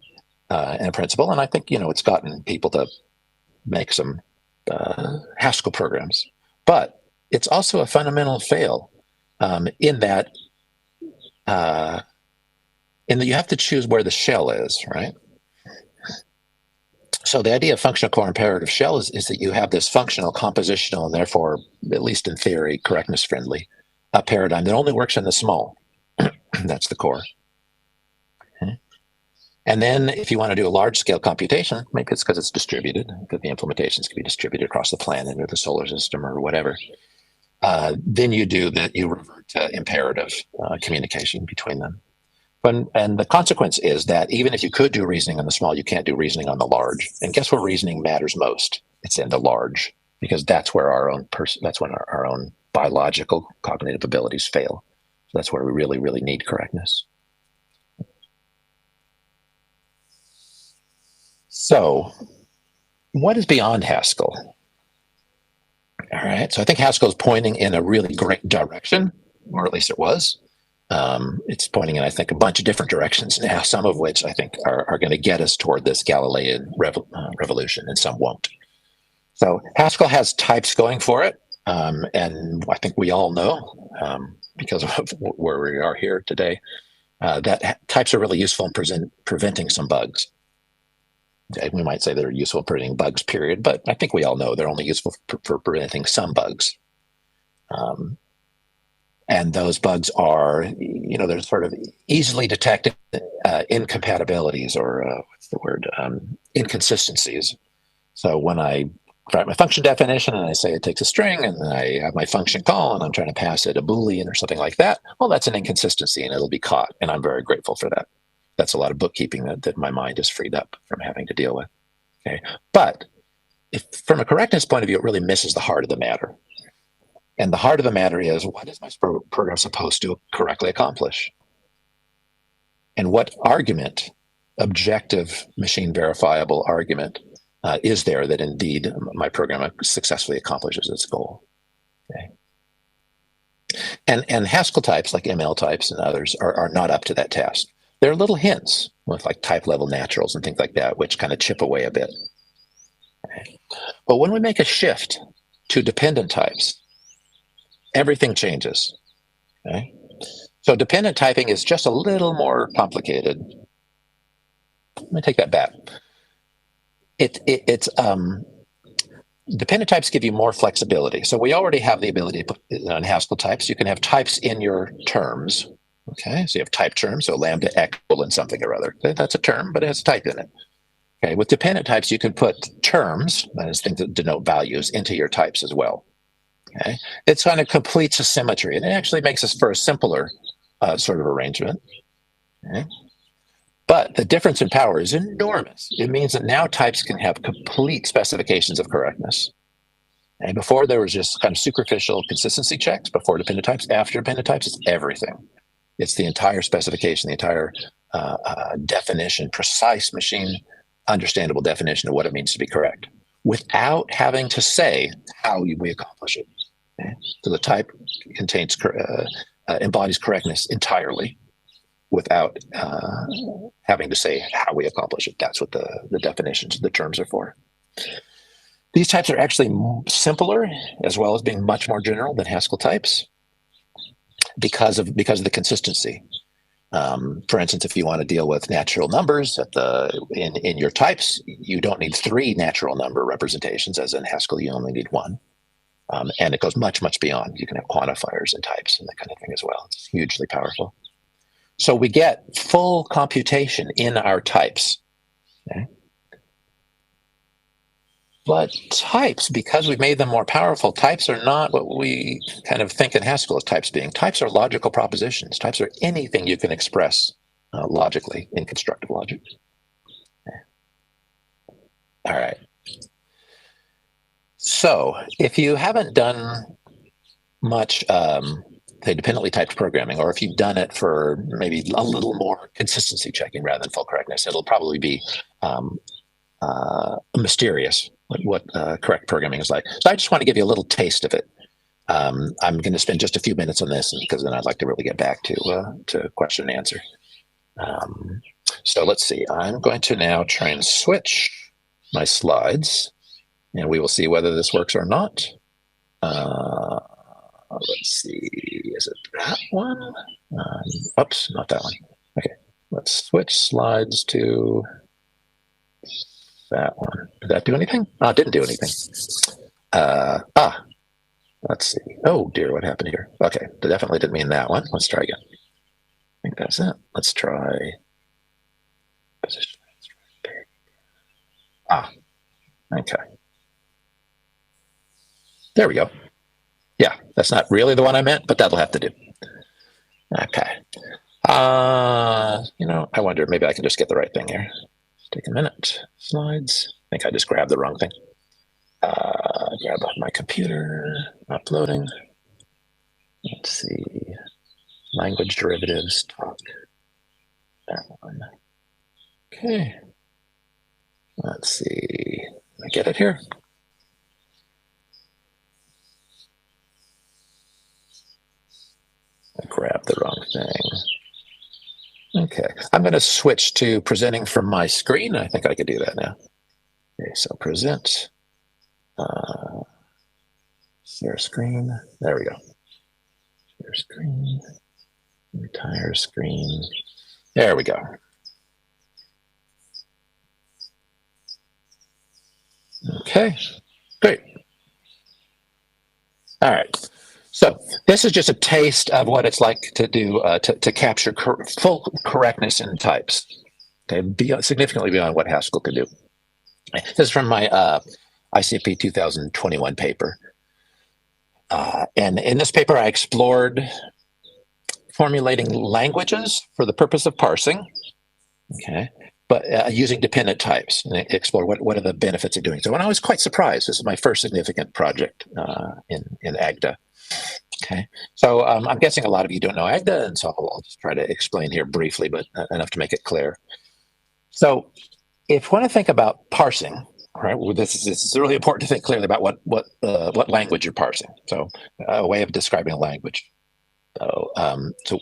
and a principle. And I think, it's gotten people to make some Haskell programs. But it's also a fundamental fail in that you have to choose where the shell is, right? So the idea of functional core imperative shell is that you have this functional, compositional, and therefore, at least in theory, correctness-friendly paradigm that only works in the small. That's the core. Okay. And then if you want to do a large-scale computation, maybe it's because it's distributed, that the implementations can be distributed across the planet or the solar system or whatever. Then you revert to imperative communication between them. And the consequence is that even if you could do reasoning on the small, you can't do reasoning on the large. And guess where reasoning matters most? It's in the large, because that's where our own biological cognitive abilities fail. So that's where we really, really need correctness. So what is beyond Haskell? All right, so I think Haskell is pointing in a really great direction, or at least it was. It's pointing in, I think, a bunch of different directions now, some of which I think are going to get us toward this Galilean revolution, and some won't. So Haskell has types going for it, and I think we all know, because of where we are here today, that types are really useful in preventing some bugs. We might say they're useful in preventing bugs, period, but I think we all know they're only useful for preventing some bugs. And those bugs are, they're sort of easily detected incompatibilities, or what's the word, inconsistencies. So when I write my function definition and I say it takes a string, and then I have my function call and I'm trying to pass it a Boolean or something like that, well, that's an inconsistency and it'll be caught. And I'm very grateful for that. That's a lot of bookkeeping that my mind is freed up from having to deal with. Okay, but if from a correctness point of view, it really misses the heart of the matter. And the heart of the matter is, what is my program supposed to correctly accomplish? And what argument, objective, machine verifiable argument, is there that indeed my program successfully accomplishes its goal? Okay. And Haskell types, like ML types and others, are not up to that task. There are little hints with like type level naturals and things like that, which kind of chip away a bit. Okay. But when we make a shift to dependent types, everything changes. Okay? So dependent typing is just a little more complicated. Let me take that back. dependent types give you more flexibility. So we already have the ability to put in Haskell types. You can have types in your terms. Okay, so you have type terms, so lambda equivalent something or other. That's a term, but it has a type in it. Okay, with dependent types, you can put terms, that is things that denote values, into your types as well. Okay, it kind of completes a symmetry, and it actually makes us for a simpler sort of arrangement. Okay. But the difference in power is enormous. It means that now types can have complete specifications of correctness. And before there was just kind of superficial consistency checks before dependent types. After dependent types, it's everything. It's the entire specification, the entire definition, precise machine understandable definition of what it means to be correct, without having to say how we accomplish it. Okay? So the type contains embodies correctness entirely, without having to say how we accomplish it. That's what the definitions, the terms are for. These types are actually simpler, as well as being much more general than Haskell types, because of the consistency. For instance, if you want to deal with natural numbers in your types, you don't need 3 natural number representations, as in Haskell you only need 1. And it goes much, much beyond. You can have quantifiers and types and that kind of thing as well. It's hugely powerful. So we get full computation in our types. Okay? But types, because we've made them more powerful, types are not what we kind of think in Haskell as types being. Types are logical propositions. Types are anything you can express logically in constructive logic. Okay. All right. So if you haven't done much say dependently typed programming, or if you've done it for maybe a little more consistency checking rather than full correctness, it'll probably be mysterious what correct programming is like. So I just want to give you a little taste of it. I'm going to spend just a few minutes on this, because then I'd like to really get back to question and answer. So let's see. I'm going to now try and switch my slides, and we will see whether this works or not. Let's see, is it that one? Oops, not that one. Okay, let's switch slides to that one. Did that do anything? Oh, it didn't do anything. Let's see. Oh dear, what happened here? Okay, that definitely didn't mean that one. Let's try again. I think that's it. Let's try position. Okay. There we go. Yeah, that's not really the one I meant, but that'll have to do. Okay. I wonder, maybe I can just get the right thing here. Take a minute. Slides. I think I just grabbed the wrong thing. Grab off my computer. Uploading. Let's see. Language derivatives. Talk. That one. Okay. Let's see. I get it here. I grabbed the wrong thing. Okay, I'm going to switch to presenting from my screen. I think I could do that now. Okay, so present. Share screen. There we go. Share screen. Entire screen. There we go. Okay, great. All right. So this is just a taste of what it's like to do to capture full correctness in types. Okay, significantly beyond what Haskell could do. This is from my ICP 2021 paper, and in this paper I explored formulating languages for the purpose of parsing. Okay, but using dependent types, and explore what are the benefits of doing so. And I was quite surprised. This is my first significant project in AGDA. Okay, so I'm guessing a lot of you don't know AGDA, and so I'll just try to explain here briefly, but enough to make it clear. So if you want to think about parsing, right, well, this is really important to think clearly about what language you're parsing. So a way of describing a language. So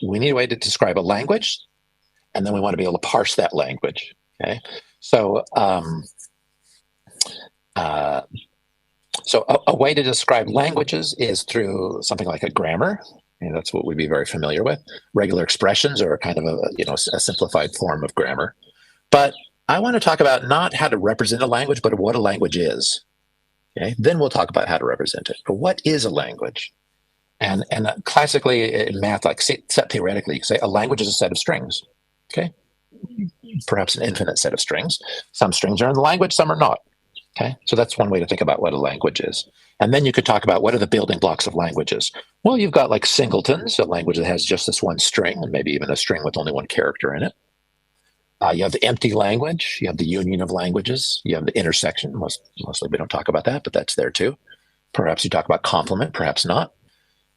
we need a way to describe a language, and then we want to be able to parse that language. Okay, so a way to describe languages is through something like a grammar. And that's what we'd be very familiar with. Regular expressions are kind of a simplified form of grammar. But I want to talk about not how to represent a language, but what a language is. Okay, then we'll talk about how to represent it. But what is a language? And classically in math, like set theoretically, you say a language is a set of strings. Okay, perhaps an infinite set of strings. Some strings are in the language, some are not. Okay, so that's one way to think about what a language is. And then you could talk about what are the building blocks of languages. Well, you've got like singletons, a language that has just this one string, and maybe even a string with only one character in it. You have the empty language, you have the union of languages, you have the intersection. Mostly we don't talk about that, but that's there too. Perhaps you talk about complement, perhaps not.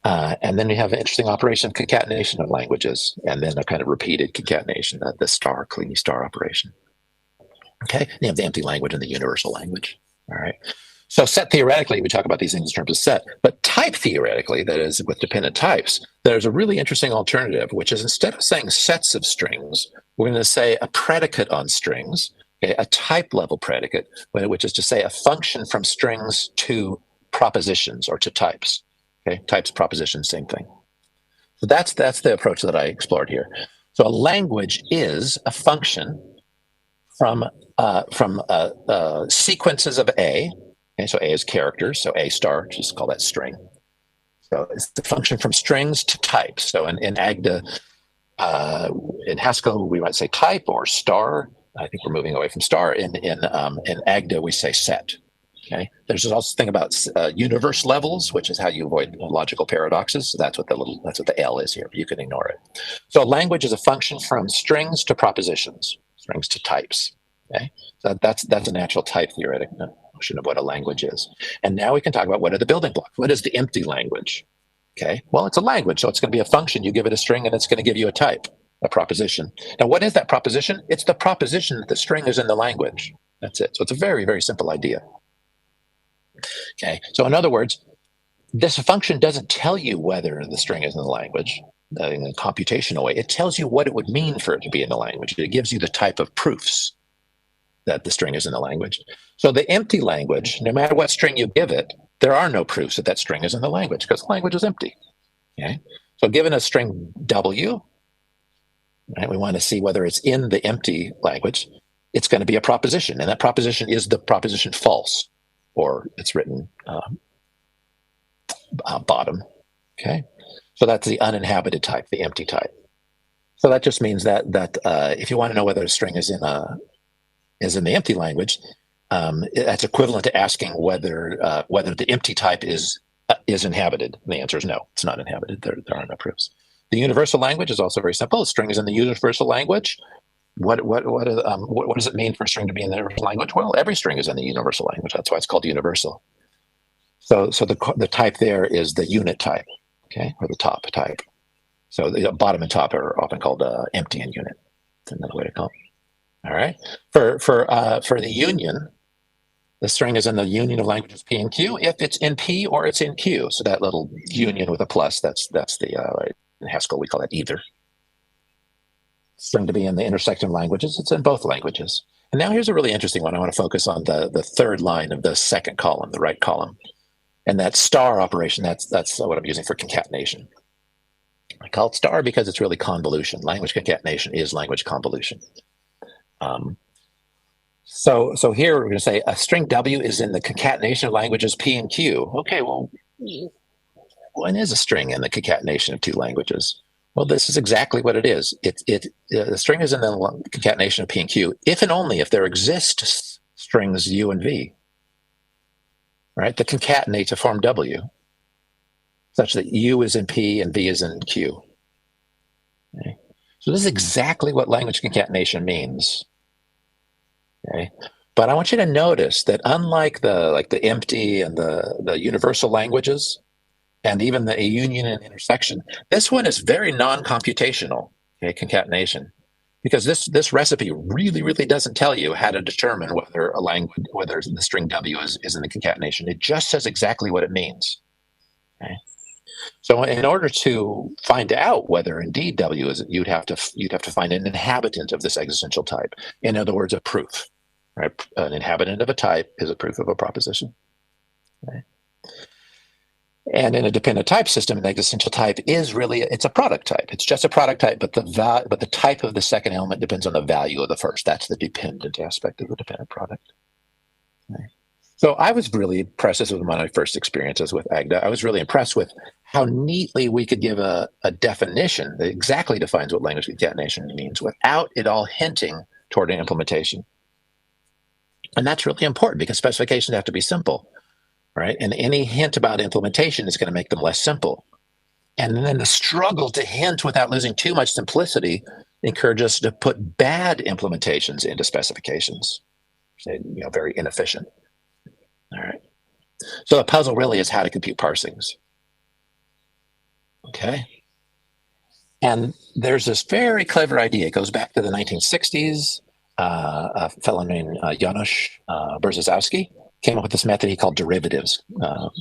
And then you have an interesting operation, concatenation of languages, and then a kind of repeated concatenation, the star, Kleene star operation. Okay, you have the empty language and the universal language. All right. So set theoretically, we talk about these things in terms of set, but type theoretically, that is with dependent types, there's a really interesting alternative, which is instead of saying sets of strings, we're going to say a predicate on strings, okay, a type level predicate, which is to say a function from strings to propositions or to types. Okay, types, propositions, same thing. So that's the approach that I explored here. So a language is a function from sequences of A. Okay, so A is characters, so A star, just call that string. So it's the function from strings to types. So in AGDA, in Haskell, we might say type or star. I think we're moving away from star. In AGDA, we say set. Okay. There's also a thing about universe levels, which is how you avoid logical paradoxes. So that's what the L is here. You can ignore it. So a language is a function from strings to propositions, strings to types. Okay. So that's a natural type theoretic notion of what a language is. And now we can talk about what are the building blocks. What is the empty language? Okay. Well, it's a language, so it's going to be a function. You give it a string, and it's going to give you a type, a proposition. Now, what is that proposition? It's the proposition that the string is in the language. That's it. So it's a very, very simple idea. Okay, so in other words, this function doesn't tell you whether the string is in the language in a computational way. It tells you what it would mean for it to be in the language. It gives you the type of proofs that the string is in the language. So the empty language, no matter what string you give it, there are no proofs that that string is in the language because the language is empty. Okay, so given a string W, right, we want to see whether it's in the empty language. It's going to be a proposition, and that proposition is the proposition false, or it's written bottom. Okay, so that's the uninhabited type, the empty type. So that just means that if you want to know whether a string is in the empty language, that's equivalent to asking whether the empty type is inhabited. And the answer is no, it's not inhabited. There are no proofs. The universal language is also very simple. A string is in the universal language. What does it mean for a string to be in the universal language? Well, every string is in the universal language. That's why it's called universal. So the type there is the unit type, okay, or the top type. So the bottom and top are often called empty and unit. That's another way to call it. All right. For the union, the string is in the union of languages P and Q if it's in P or it's in Q. So that little union with a plus, that's the in Haskell we call that either. String to be in the intersection of languages, it's in both languages. And now here's a really interesting one. I want to focus on the third line of the second column, the right column. And that star operation, that's what I'm using for concatenation. I call it star because it's really convolution. Language concatenation is language convolution. So here we're going to say a string W is in the concatenation of languages P and Q. Okay, well, when is a string in the concatenation of two languages? Well, this is exactly what it is. The string is in the concatenation of P and Q if and only if there exist strings U and V, right? That concatenate to form W, such that U is in P and V is in Q. Okay? So this is exactly what language concatenation means. Okay? But I want you to notice that unlike the empty and the universal languages, and even the union and intersection, this one is very non-computational, okay, concatenation, because this recipe really, really doesn't tell you how to determine whether the string W is in the concatenation. It just says exactly what it means. Okay? So in order to find out whether indeed W is, you'd have to find an inhabitant of this existential type. In other words, a proof. Right? An inhabitant of a type is a proof of a proposition. Okay? And in a dependent type system, an existential type it's a product type. It's just a product type, but the type of the second element depends on the value of the first. That's the dependent aspect of the dependent product. Okay. So I was really impressed. This was one of my first experiences with Agda. I was really impressed with how neatly we could give a definition that exactly defines what language concatenation means without it all hinting toward an implementation. And that's really important because specifications have to be simple, right? And any hint about implementation is going to make them less simple. And then the struggle to hint without losing too much simplicity encourages us to put bad implementations into specifications. Very inefficient. All right. So the puzzle really is how to compute parsings. Okay. And there's this very clever idea. It goes back to the 1960s. A fellow named Janusz Berzozowski came up with this method he called derivatives,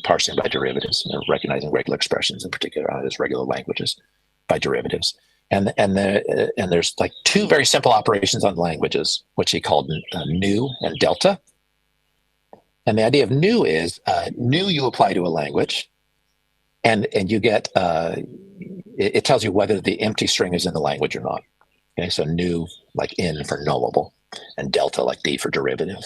parsing by derivatives, recognizing regular expressions in particular as regular languages by derivatives. And there's like two very simple operations on languages, which he called new and delta. And the idea of new is new you apply to a language, and you get it tells you whether the empty string is in the language or not. Okay, so new like in for knowable, and delta like d for derivative.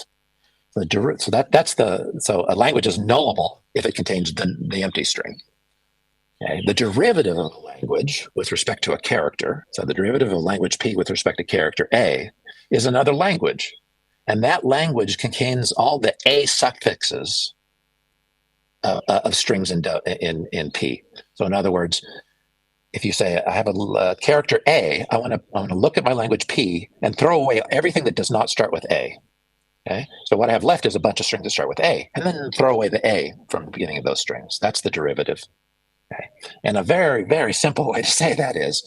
So a language is knowable if it contains the empty string. Okay, the derivative of a language with respect to a character, so the derivative of a language P with respect to character A, is another language. And that language contains all the A suffixes of strings in P. So in other words, if you say I have a character A, I want to look at my language P and throw away everything that does not start with A. Okay, so what I have left is a bunch of strings that start with A, and then throw away the A from the beginning of those strings. That's the derivative. Okay, and a very, very simple way to say that is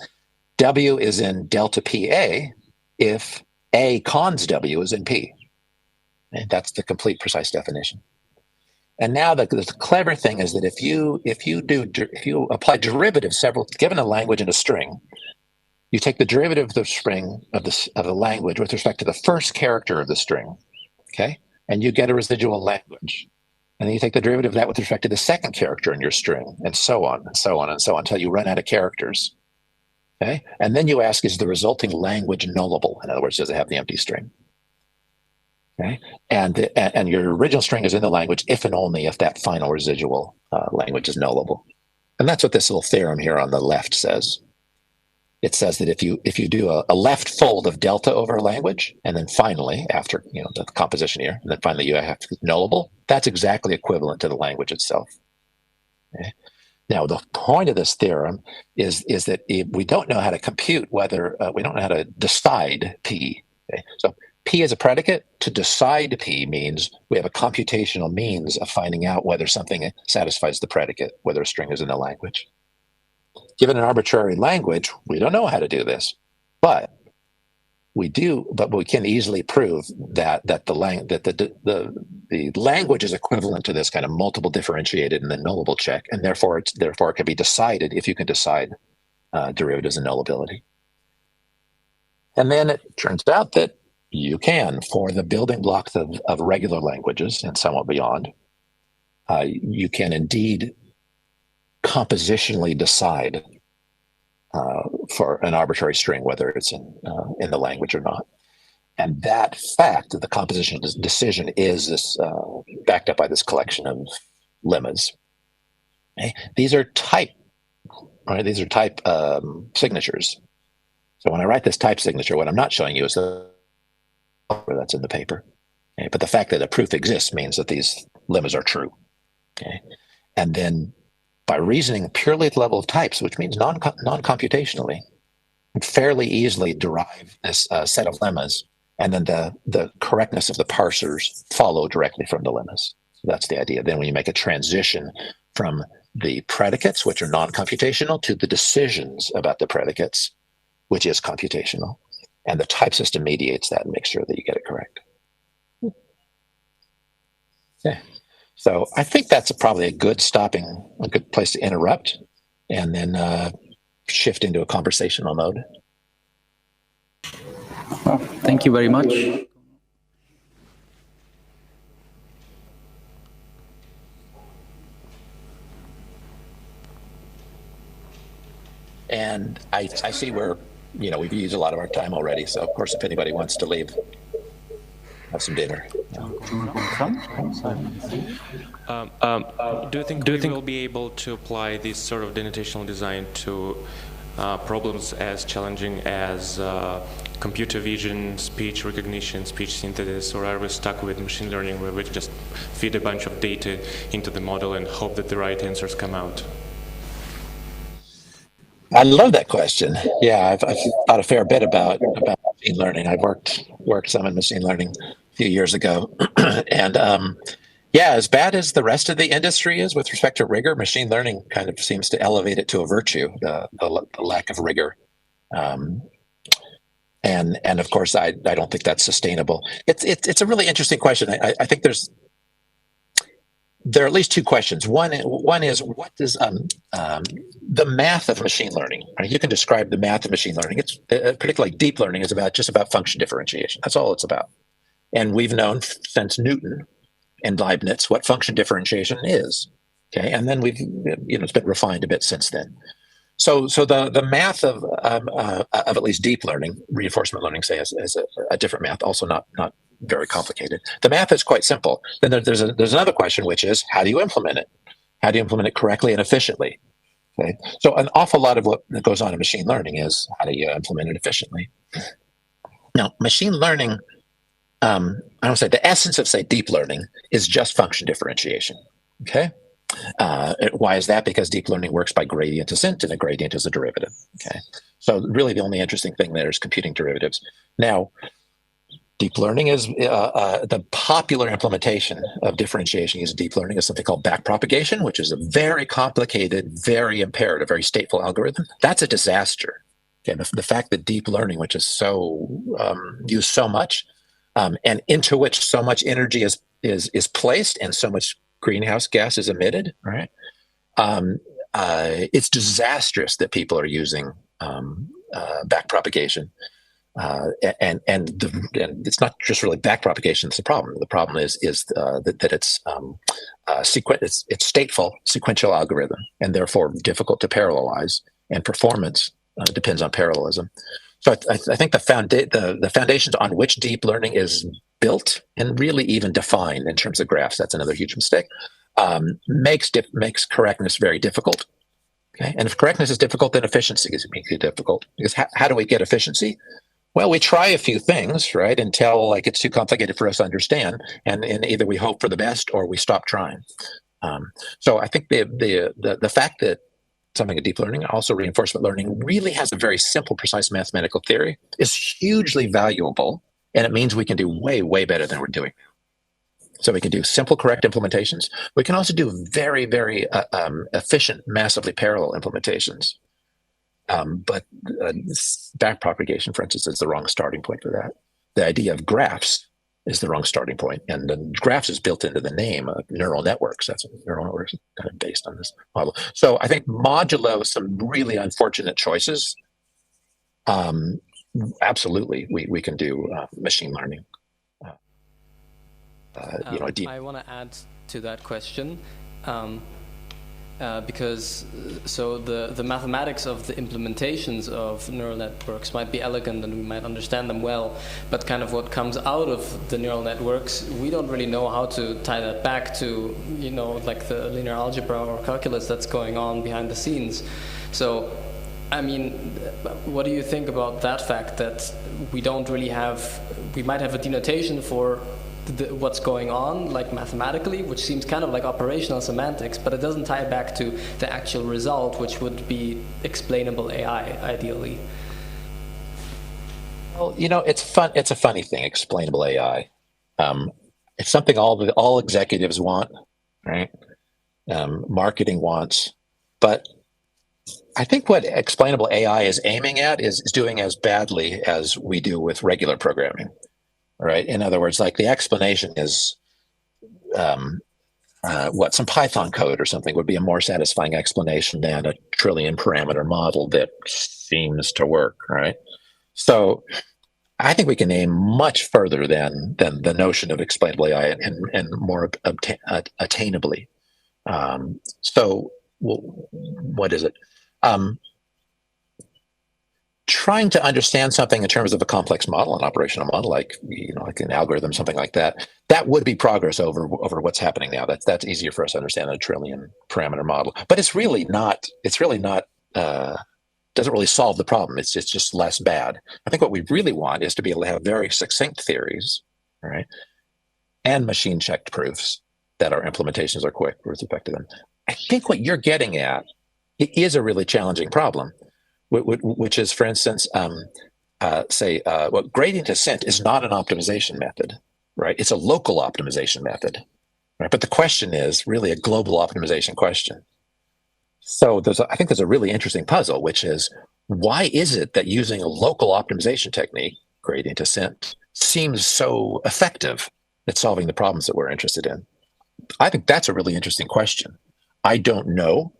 W is in delta PA if A cons W is in P. And that's the complete precise definition. And now the clever thing is that if you apply derivatives given a language and a string, you take the derivative of the string of the language with respect to the first character of the string, okay, and you get a residual language. And then you take the derivative of that with respect to the second character in your string, and so on and so on and so on until you run out of characters. Okay, and then you ask, is the resulting language nullable? In other words, does it have the empty string? Okay, and your original string is in the language if and only if that final residual language is nullable. And that's what this little theorem here on the left says. It says that if you do a left fold of delta over a language, and then finally, after the composition here, and then finally you have nullable, that's exactly equivalent to the language itself. Okay? Now, the point of this theorem is that we don't know how to compute whether we don't know how to decide P. Okay? So P as a predicate, to decide P means we have a computational means of finding out whether something satisfies the predicate, whether a string is in the language. Given an arbitrary language, we don't know how to do this, but we can easily prove that the language is equivalent to this kind of multiple differentiated and then nullable check, and therefore it can be decided if you can decide derivatives and nullability. And then it turns out that you can, for the building blocks of regular languages and somewhat beyond, you can indeed compositionally decide for an arbitrary string whether it's in the language or not. And that fact, the compositional decision, is this backed up by this collection of lemmas. Okay? These are type, right? These are type signatures. So when I write this type signature, what I'm not showing you is that's in the paper. Okay? But the fact that a proof exists means that these lemmas are true. Okay? And then by reasoning purely at the level of types, which means non-computationally, you fairly easily derive this set of lemmas, and then the correctness of the parsers follow directly from the lemmas. So that's the idea. Then when you make a transition from the predicates, which are non-computational, to the decisions about the predicates, which is computational, and the type system mediates that and makes sure that you get it correct. Okay. So I think that's probably a good place to interrupt, and then shift into a conversational mode. Well, thank you very much. And I see we've used a lot of our time already. So of course, if anybody wants to leave. have some dinner. Do you think we will be able to apply this sort of denotational design to problems as challenging as computer vision, speech recognition, speech synthesis, or are we stuck with machine learning where we just feed a bunch of data into the model and hope that the right answers come out? I love that question. Yeah, I've thought a fair bit about machine learning. I've worked some in machine learning a few years ago, and yeah, as bad as the rest of the industry is with respect to rigor, machine learning kind of seems to elevate it to a virtue, the lack of rigor. And of course, I don't think that's sustainable. It's a really interesting question. I think there are at least two questions. One is what does the math of machine learning? Right? You can describe the math of machine learning. It's particularly deep learning is just about function differentiation. That's all it's about. And we've known since Newton and Leibniz what function differentiation is. Okay, and then it's been refined a bit since then. So the math of at least deep learning, reinforcement learning, say, is a different math, also not very complicated. The math is quite simple. Then there's another question, which is how do you implement it? How do you implement it correctly and efficiently? Okay, so an awful lot of what goes on in machine learning is how do you implement it efficiently? Now, machine learning, I don't say the essence of say deep learning is just function differentiation. Okay. Why is that? Because deep learning works by gradient descent, and a gradient is a derivative. Okay, so really the only interesting thing there is computing derivatives. Now, deep learning is the popular implementation of differentiation using deep learning is something called backpropagation, which is a very complicated, very imperative, very stateful algorithm. That's a disaster. Okay, the fact that deep learning, which is so used so much, and into which so much energy is placed and so much greenhouse gas is emitted, right? It's disastrous that people are using backpropagation, and it's not just really backpropagation that's the problem. The problem is that it's it's stateful sequential algorithm, and therefore difficult to parallelize, and performance depends on parallelism. So I think the foundations on which deep learning is built and really even defined in terms of graphs, that's another huge mistake, makes correctness very difficult. Okay, and if correctness is difficult, then efficiency is difficult. Because how do we get efficiency? Well, we try a few things, right, until like it's too complicated for us to understand, and either we hope for the best or we stop trying. So I think the fact that something like deep learning, also reinforcement learning, really has a very simple, precise mathematical theory is hugely valuable, and it means we can do way, way better than we're doing. So we can do simple, correct implementations. We can also do very, very efficient, massively parallel implementations. But backpropagation, for instance, is the wrong starting point for that. The idea of graphs is the wrong starting point, and the graphs is built into the name of neural networks. That's what neural networks are kind of based on this model. So I think modulo some really unfortunate choices, absolutely we can do machine learning. I want to add to that question. Because so the mathematics of the implementations of neural networks might be elegant and we might understand them well, but kind of what comes out of the neural networks, we don't really know how to tie that back to, like the linear algebra or calculus that's going on behind the scenes. So, I mean, what do you think about that fact that we don't really have, we might have a denotation for what's going on, like mathematically, which seems kind of like operational semantics, but it doesn't tie back to the actual result, which would be explainable AI, ideally. Well, it's fun. It's a funny thing, explainable AI. It's something all executives want, right? Marketing wants, but I think what explainable AI is aiming at is doing as badly as we do with regular programming. Right. In other words, like the explanation is some Python code or something would be a more satisfying explanation than a trillion parameter model that seems to work. Right. So I think we can aim much further than the notion of explainable AI and more attainably. So what is it? trying to understand something in terms of a complex model, an operational model, like like an algorithm, something like that, that would be progress over what's happening now. That's easier for us to understand than a trillion parameter model. But it's really not. Doesn't really solve the problem. It's just less bad. I think what we really want is to be able to have very succinct theories, right, and machine checked proofs that our implementations are quick with respect to them. I think what you're getting at, it is a really challenging problem, which is, for instance, gradient descent is not an optimization method, right? It's a local optimization method, right? But the question is really a global optimization question. So I think there's a really interesting puzzle, which is, why is it that using a local optimization technique, gradient descent, seems so effective at solving the problems that we're interested in? I think that's a really interesting question. I don't know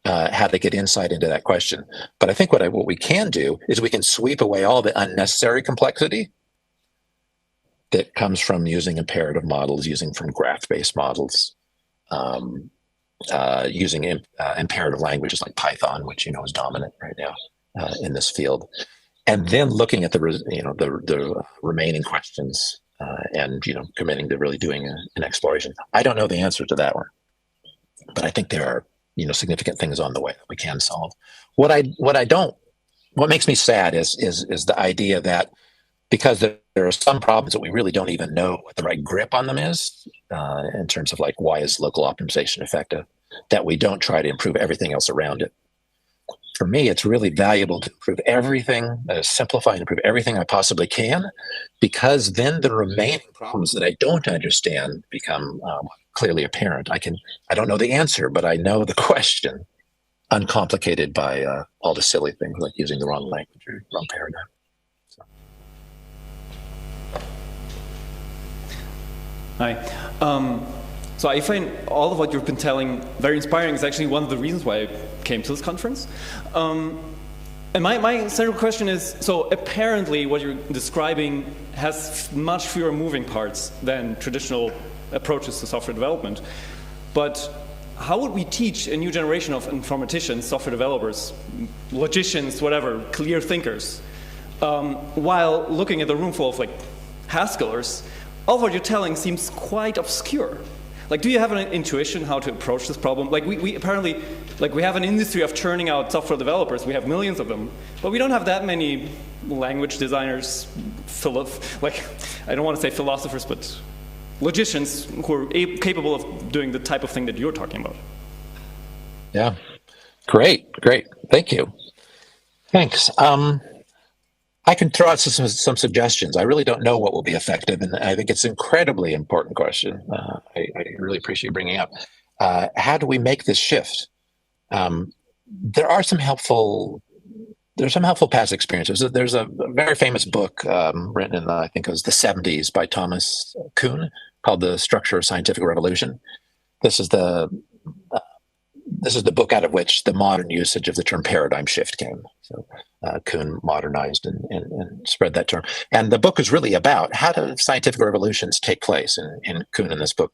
how to get insight into that question, but I think what we can do is we can sweep away all the unnecessary complexity that comes from using imperative models, using from graph-based models, using imperative languages like Python, which is dominant right now in this field, and then looking at the remaining questions and committing to really doing an exploration. I don't know the answer to that one, but I think there are significant things on the way that we can solve. What makes me sad is the idea that because there are some problems that we really don't even know what the right grip on them is, in terms of like, why is local optimization effective, that we don't try to improve everything else around it. For me, it's really valuable to improve everything, simplify and improve everything I possibly can, because then the remaining problems that I don't understand become clearly apparent. I don't know the answer, but I know the question, uncomplicated by all the silly things like using the wrong language or wrong paradigm. Hi. So I find all of what you've been telling very inspiring. Is actually one of the reasons why I came to this conference. And my central question is, so apparently what you're describing has much fewer moving parts than traditional approaches to software development. But how would we teach a new generation of informaticians, software developers, logicians, whatever, clear thinkers, while looking at the room full of Haskellers? All of what you're telling seems quite obscure. Do you have an intuition how to approach this problem? We apparently, we have an industry of churning out software developers. We have millions of them, but we don't have that many language designers, I don't want to say philosophers, but logicians who are capable of doing the type of thing that you're talking about. Yeah, great. Thank you. Thanks. I can throw out some suggestions. I really don't know what will be effective, and I think it's an incredibly important question. I really appreciate you bringing up. How do we make this shift? There are some helpful past experiences. There's a very famous book written in I think it was the 70s by Thomas Kuhn called "The Structure of Scientific Revolution." This is the book out of which the modern usage of the term paradigm shift came. So Kuhn modernized and spread that term. And the book is really about how do scientific revolutions take place. And Kuhn in this book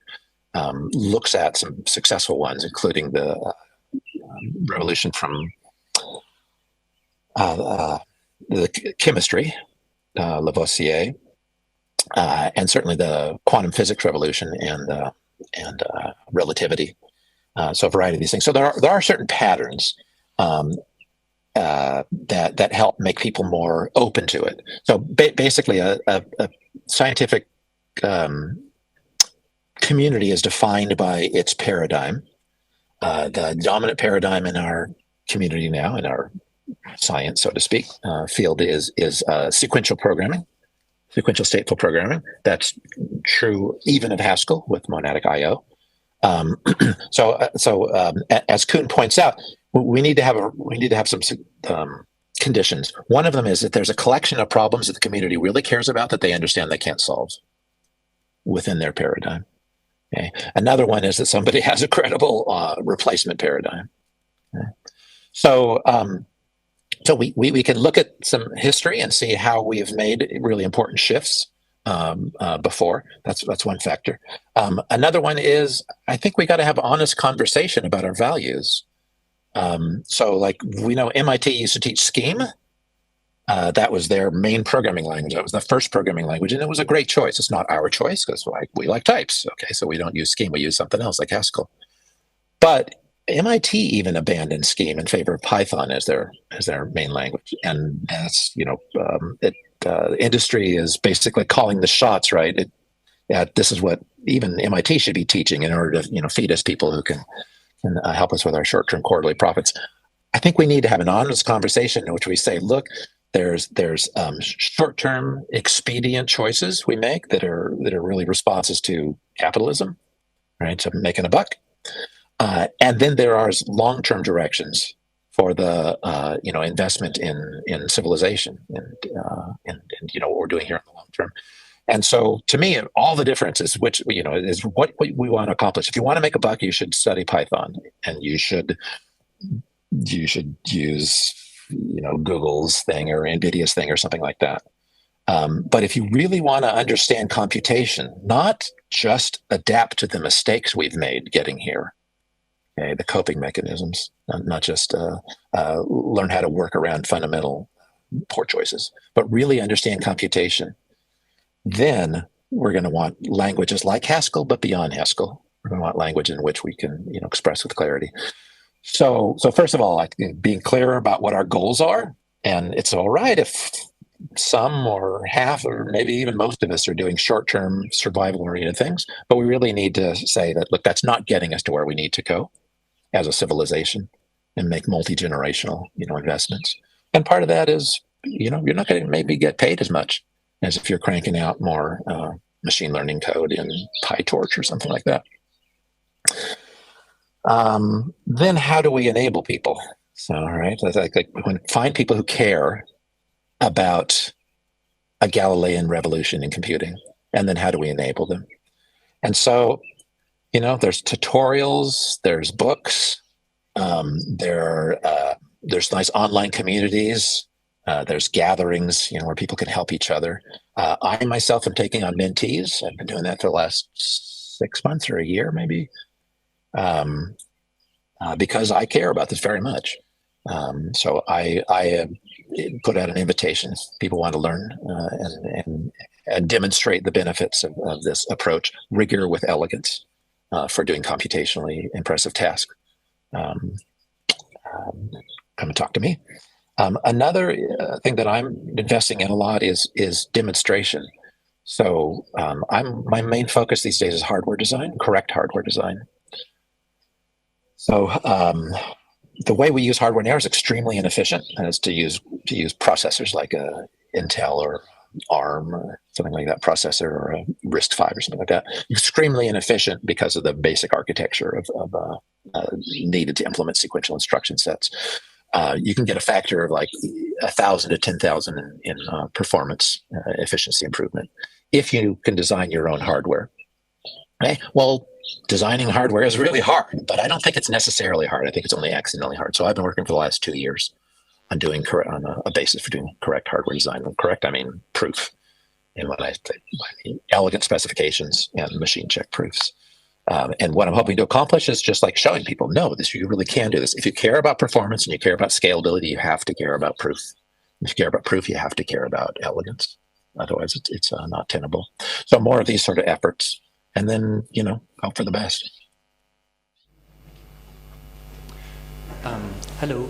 looks at some successful ones, including the revolution from the chemistry, Lavoisier, and certainly the quantum physics revolution and relativity. So a variety of these things. So there are certain patterns that help make people more open to it. So basically, a scientific community is defined by its paradigm. The dominant paradigm in our community now, in our science, so to speak, field is sequential programming, sequential stateful programming. That's true even of Haskell with monadic I/O. As Kuhn points out, we need to have some conditions. One of them is that there's a collection of problems that the community really cares about that they understand they can't solve within their paradigm. Okay. Another one is that somebody has a credible replacement paradigm. Okay. So we can look at some history and see how we have made really important shifts before. That's one factor. Another one is I think we got to have honest conversation about our values. So we know MIT used to teach scheme, That was their main programming language. That was the first programming language, and it was a great choice. It's not our choice because we like types. Okay, so we don't use Scheme. We use something else like Haskell. But MIT even abandoned Scheme in favor of Python as their main language, and that's the industry is basically calling the shots, right? This is what even MIT should be teaching in order to feed us people who can help us with our short-term quarterly profits. I think we need to have an honest conversation in which we say, look, there's short-term expedient choices we make that are really responses to capitalism, right? So making a buck, and then there are long-term directions for the investment in civilization and what we're doing here in the long term. And so, to me, all the differences, which is what we want to accomplish. If you want to make a buck, you should study Python, and you should use Google's thing or NVIDIA's thing or something like that. But if you really want to understand computation, not just adapt to the mistakes we've made getting here, okay, the coping mechanisms, not just learn how to work around fundamental poor choices, but really understand computation, then we're going to want languages like Haskell, but beyond Haskell. We're going to want language in which we can express with clarity. So first of all, being clear about what our goals are, and it's all right if some or half or maybe even most of us are doing short-term survival-oriented things, but we really need to say that, look, that's not getting us to where we need to go as a civilization and make multi-generational, investments. And part of that is, you're not going to maybe get paid as much as if you're cranking out more machine learning code in PyTorch or something like that. Then how do we enable people? So, all right, find people who care about a Galilean revolution in computing, and then how do we enable them? And so, there's tutorials, there's books, there's nice online communities, there's gatherings, where people can help each other. I myself am taking on mentees. I've been doing that for the last 6 months or a year, maybe. Because I care about this very much. So I put out an invitation if people want to learn and demonstrate the benefits of this approach, rigor with elegance, for doing computationally impressive tasks. Come and talk to me. Another thing that I'm investing in a lot is demonstration. So my main focus these days is hardware design, correct hardware design. So the way we use hardware now is extremely inefficient, and it's to use processors like a Intel or ARM or something like that processor, or a RISC-V or something like that. Extremely inefficient because of the basic architecture of needed to implement sequential instruction sets. You can get a factor of like 1,000 to 10,000 in performance efficiency improvement if you can design your own hardware. Okay, well, designing hardware is really hard, but I don't think it's necessarily hard. I think it's only accidentally hard. So I've been working for the last 2 years on doing on a basis for doing correct hardware design. And correct, I mean proof. And when I mean elegant specifications and machine check proofs. And what I'm hoping to accomplish is just like showing people, no, you really can do this. If you care about performance and you care about scalability, you have to care about proof. If you care about proof, you have to care about elegance. Otherwise, it's not tenable. So more of these sort of efforts. And then, hope for the best. Hello.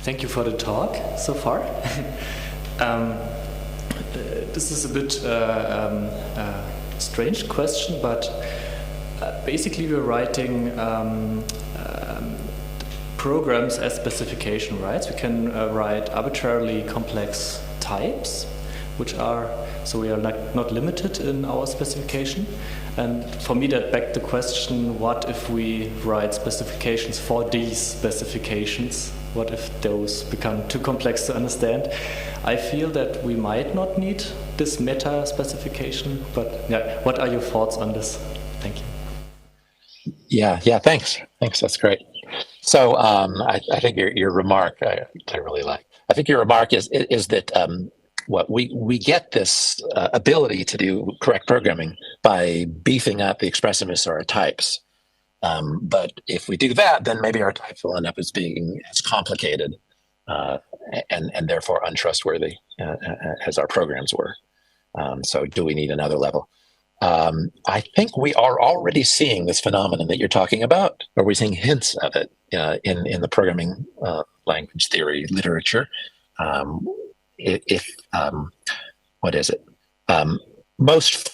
Thank you for the talk so far. This is a bit strange question, but basically we're writing programs as specification, right? We can write arbitrarily complex types, which are, so we are not limited in our specification. And for me, that begged the question, what if we write specifications for these specifications? What if those become too complex to understand? I feel that we might not need this meta specification, but yeah, what are your thoughts on this? Thank you. Yeah, thanks. That's great. So I think your remark, I really like. I think your remark is that what we get this ability to do correct programming by beefing up the expressiveness of our types. But if we do that, then maybe our types will end up as being as complicated and therefore untrustworthy as our programs were. So do we need another level? I think we are already seeing this phenomenon that you're talking about, or we're seeing hints of it in the programming language theory literature. What is it? Most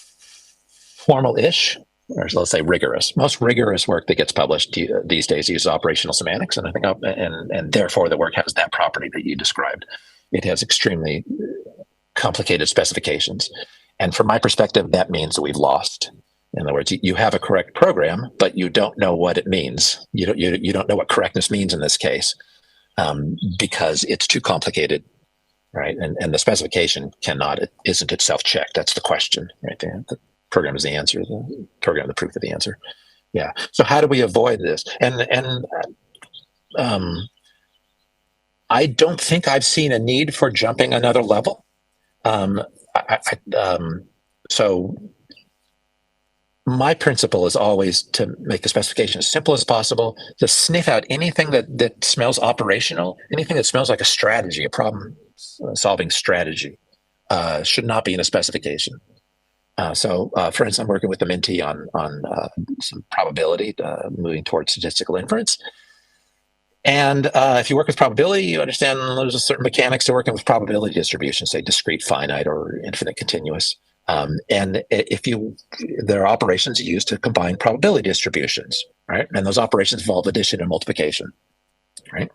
formal-ish, or let's say rigorous, most rigorous work that gets published these days uses operational semantics, and I think, and therefore the work has that property that you described. It has extremely complicated specifications, and from my perspective, that means that we've lost. In other words, you have a correct program, but you don't know what it means. You don't know what correctness means in this case, because it's too complicated, right? And the specification isn't itself checked. That's the question, right there. The program is the answer. The program, the proof of the answer. Yeah. So how do we avoid this? And I don't think I've seen a need for jumping another level. So my principle is always to make the specification as simple as possible, to sniff out anything that smells operational, anything that smells like a strategy, a problem solving strategy, should not be in a specification. So for instance, I'm working with the Mentee on some probability, moving towards statistical inference. And if you work with probability, you understand there's a certain mechanics to working with probability distributions, say discrete, finite, or infinite continuous. And there are operations used to combine probability distributions, right? And those operations involve addition and multiplication, right?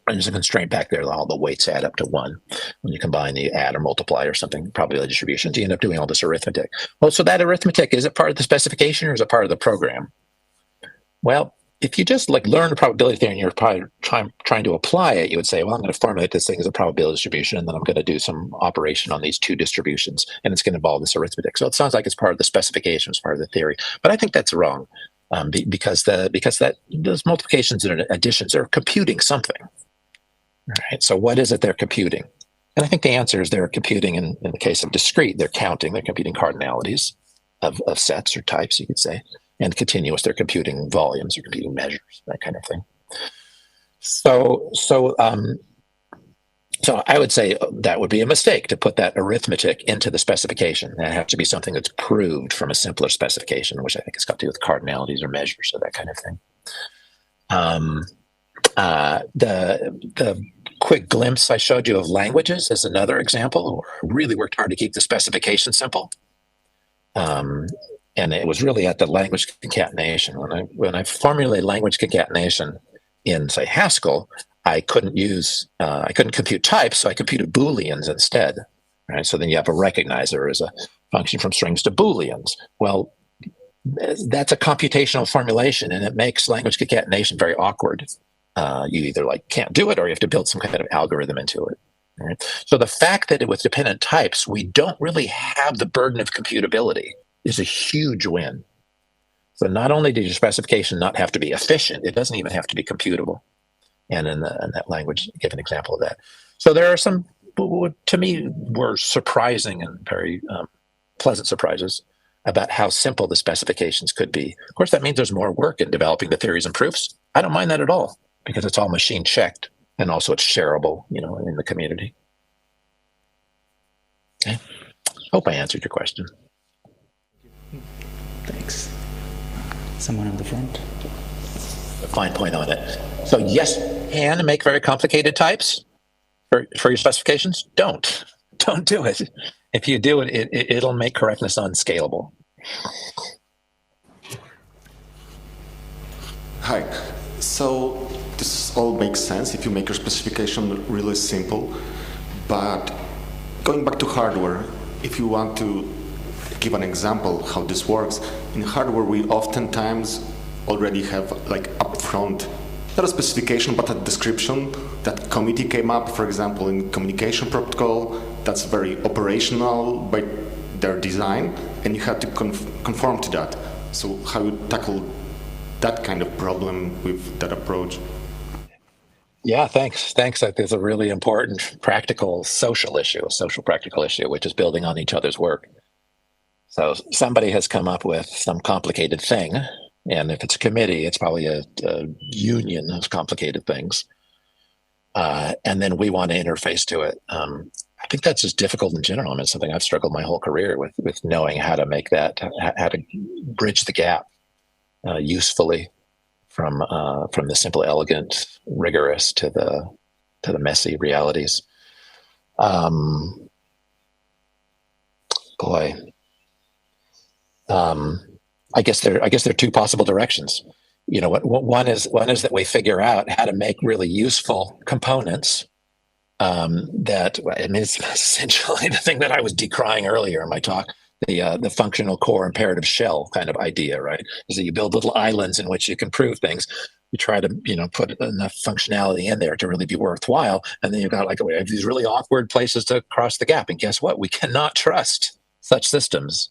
And there's a constraint back there that all the weights add up to 1. When you combine, you add or multiply or something, probability distributions, you end up doing all this arithmetic. Well, so that arithmetic, is it part of the specification or is it part of the program? Well, if you just learn the probability theory and you're probably trying to apply it, you would say, well, I'm going to formulate this thing as a probability distribution, and then I'm going to do some operation on these two distributions, and it's going to involve this arithmetic. So it sounds like it's part of the specification, it's part of the theory. But I think that's wrong, because those multiplications and additions are computing something. Right? So what is it they're computing? And I think the answer is they're computing, in the case of discrete, they're computing cardinalities of sets or types, you could say. And continuous, they're computing volumes, they're computing measures, that kind of thing. So I would say that would be a mistake to put that arithmetic into the specification. That has to be something that's proved from a simpler specification, which I think has got to do with cardinalities or measures or that kind of thing. The quick glimpse I showed you of languages is another example where I really worked hard to keep the specification simple. And it was really at the language concatenation. When I formulated language concatenation in, say, Haskell, I couldn't compute types, so I computed Booleans instead. Right? So then you have a recognizer as a function from strings to Booleans. Well, that's a computational formulation, and it makes language concatenation very awkward. You either can't do it, or you have to build some kind of algorithm into it. Right? So the fact that with dependent types, we don't really have the burden of computability is a huge win. So not only did your specification not have to be efficient, it doesn't even have to be computable. And in that language, give an example of that. So there are some, to me, were surprising and very pleasant surprises about how simple the specifications could be. Of course, that means there's more work in developing the theories and proofs. I don't mind that at all, because it's all machine checked, and also it's shareable, in the community. Okay. Hope I answered your question. Thanks. Someone in the front. A fine point on it. So yes, can make very complicated types for your specifications. Don't do it. If you do it, it'll make correctness unscalable. Hi. So this all makes sense if you make your specification really simple. But going back to hardware, if you want to give an example how this works, in hardware we oftentimes already have upfront, not a specification but a description that committee came up, for example, in communication protocol, that's very operational by their design, and you have to conform to that. So how you tackle that kind of problem with that approach? Yeah, thanks. That is a really important practical social practical issue, which is building on each other's work. So somebody has come up with some complicated thing, and if it's a committee, it's probably a union of complicated things. and then we want to interface to it. I think that's just difficult in general. I mean, it's something I've struggled my whole career with knowing how to make that, how to bridge the gap usefully from the simple, elegant, rigorous to the messy realities. Boy, I guess there are two possible directions. You know, one is that we figure out how to make really useful components. That, I mean, it's essentially the thing that I was decrying earlier in my talk, the functional core imperative shell kind of idea, right? Is that you build little islands in which you can prove things. You try to, put enough functionality in there to really be worthwhile, and then you've got we have these really awkward places to cross the gap. And guess what? We cannot trust such systems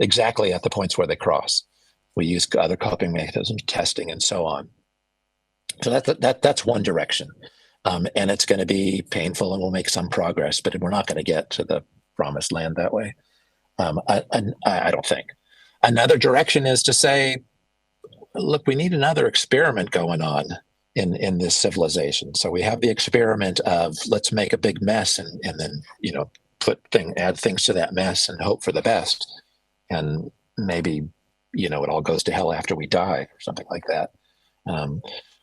exactly at the points where they cross. We use other coping mechanisms, testing, and so on. So that's one direction. And it's going to be painful, and we'll make some progress, but we're not going to get to the promised land that way. I don't think. Another direction is to say, look, we need another experiment going on in this civilization. So we have the experiment of let's make a big mess and then add things to that mess and hope for the best, and maybe it all goes to hell after we die or something like that.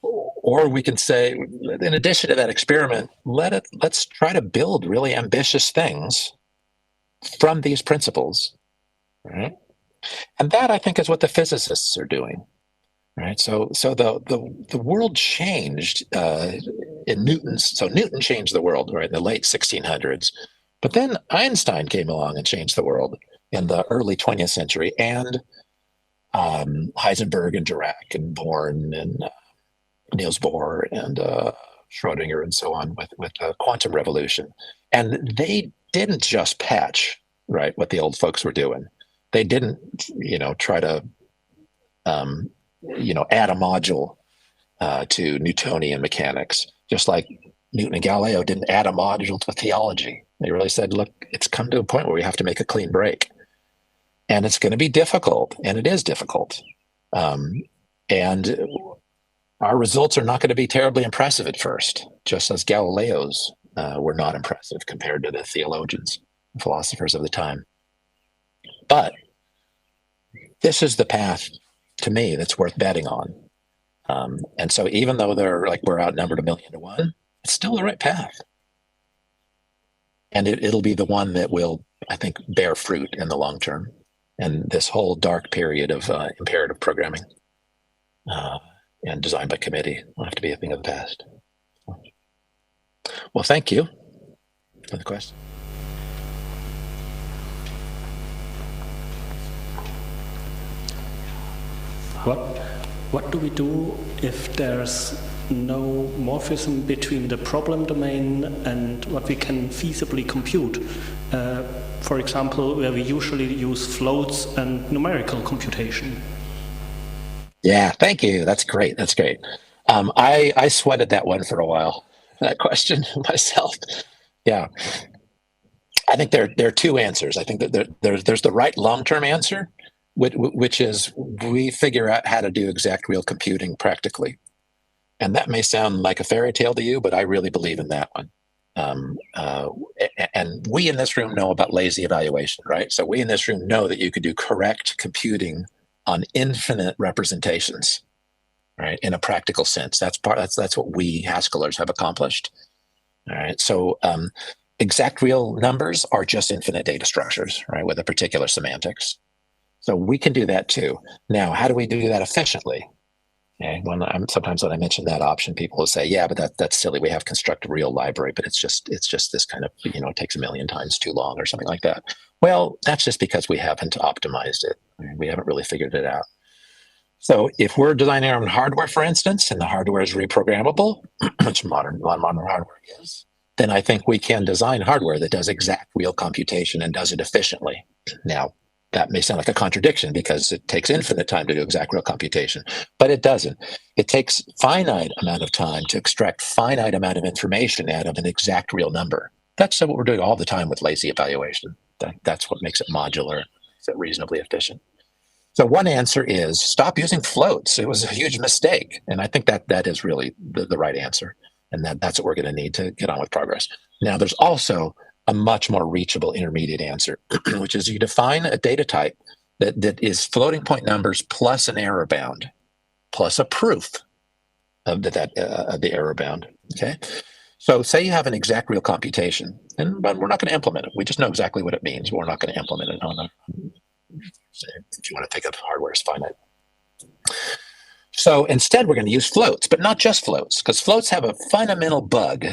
Or we can say, in addition to that experiment, let's try to build really ambitious things from these principles, right? And that, I think, is what the physicists are doing, right? So the world changed in Newton's. So Newton changed the world, right, in the late 1600s, but then Einstein came along and changed the world in the early 20th century, and Heisenberg and Dirac and Born and Niels Bohr and Schrodinger and so on with the quantum revolution. And they didn't just patch, right, what the old folks were doing. They didn't, try to, add a module to Newtonian mechanics, just like Newton and Galileo didn't add a module to theology. They really said, look, it's come to a point where we have to make a clean break. And it's going to be difficult, and it is difficult. And our results are not going to be terribly impressive at first, just as Galileo's were not impressive compared to the theologians and philosophers of the time. But this is the path, to me, that's worth betting on. And so even though we're outnumbered 1,000,000 to 1, it's still the right path. And it'll be the one that will, I think, bear fruit in the long term. And this whole dark period of imperative programming and design by committee will have to be a thing of the past. Well, thank you for the question. What do we do if there's no morphism between the problem domain and what we can feasibly compute? For example, where we usually use floats and numerical computation. Yeah, thank you. That's great. That's great. I sweated that one for a while, that question myself. Yeah. I think there are two answers. I think that there's the right long-term answer, which is we figure out how to do exact real computing practically. And that may sound like a fairy tale to you, but I really believe in that one. And we in this room know about lazy evaluation, right? So we in this room know that you could do correct computing on infinite representations, right? In a practical sense, that's what we Haskellers have accomplished. All right. So exact real numbers are just infinite data structures, right? With a particular semantics. So we can do that too. Now, how do we do that efficiently? Okay. Sometimes when I mention that option, people will say, "Yeah, but that's silly. We have construct a real library, but it's just this kind of it takes 1,000,000 times too long or something like that." Well, that's just because we haven't optimized it. We haven't really figured it out. So if we're designing our own hardware, for instance, and the hardware is reprogrammable, which modern hardware is, then I think we can design hardware that does exact real computation and does it efficiently. Now, that may sound like a contradiction because it takes infinite time to do exact real computation, but it doesn't. It takes finite amount of time to extract finite amount of information out of an exact real number. That's what we're doing all the time with lazy evaluation. That's what makes it modular, makes it reasonably efficient. So one answer is stop using floats. It was a huge mistake. And I think that is really the right answer. And that's what we're going to need to get on with progress. Now, there's also a much more reachable intermediate answer, which is you define a data type that is floating point numbers plus an error bound, plus a proof of the error bound. Okay, so say you have an exact real computation, but we're not going to implement it. We just know exactly what it means, but we're not going to implement it on a. If you want to think of hardware as finite. So instead, we're going to use floats, but not just floats, because floats have a fundamental bug,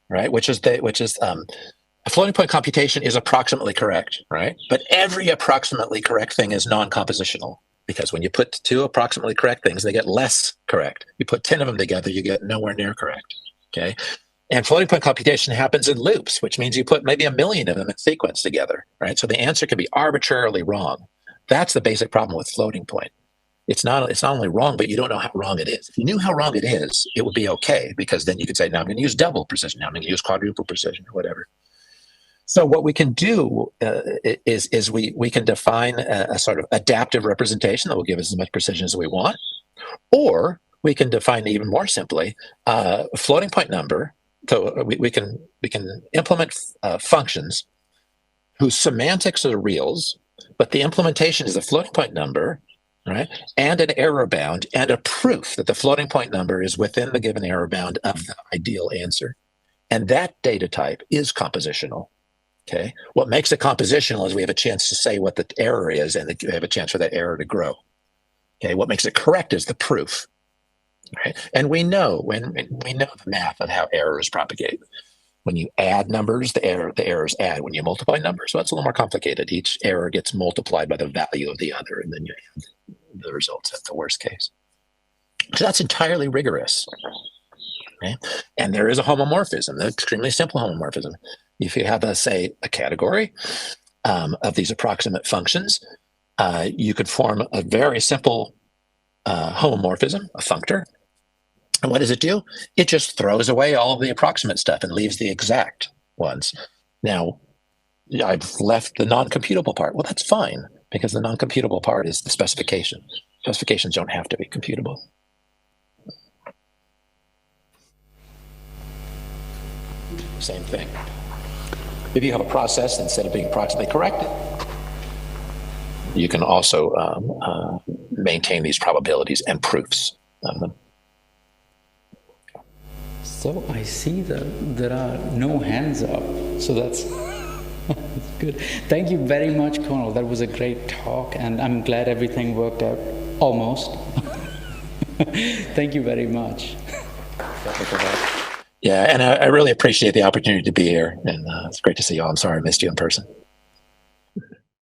right? Which is a floating point computation is approximately correct, right? But every approximately correct thing is non-compositional, because when you put two approximately correct things, they get less correct. You put 10 of them together, you get nowhere near correct, okay? And floating point computation happens in loops, which means you put maybe 1 million of them in sequence together, right? So the answer can be arbitrarily wrong. That's the basic problem with floating point. It's not only wrong, but you don't know how wrong it is. If you knew how wrong it is, it would be okay, because then you could say, now I'm going to use double precision, now I'm going to use quadruple precision, or whatever. So what we can do is we can define a sort of adaptive representation that will give us as much precision as we want, or we can define even more simply a floating point number. So we can implement functions whose semantics are reals, but the implementation is a floating point number, right, and an error bound, and a proof that the floating point number is within the given error bound of the ideal answer. And that data type is compositional. Okay. What makes it compositional is we have a chance to say what the error is, and we have a chance for that error to grow. Okay. What makes it correct is the proof. Right. And we know the math of how errors propagate. When you add numbers, the errors add. When you multiply numbers, well, it's a little more complicated. Each error gets multiplied by the value of the other, and then you add the results at the worst case. So that's entirely rigorous. Okay? And there is a homomorphism, an extremely simple homomorphism. If you have, say, a category of these approximate functions, you could form a very simple homomorphism, a functor. And what does it do? It just throws away all of the approximate stuff and leaves the exact ones. Now, I've left the non-computable part. Well, that's fine, because the non-computable part is the specification. Specifications don't have to be computable. Same thing. If you have a process, instead of being approximately corrected, you can also maintain these probabilities and proofs of them. So I see that there are no hands up, so that's, that's good. Thank you very much, Conal. That was a great talk, and I'm glad everything worked out, almost. Thank you very much. Yeah, and I really appreciate the opportunity to be here, and it's great to see you all. I'm sorry I missed you in person.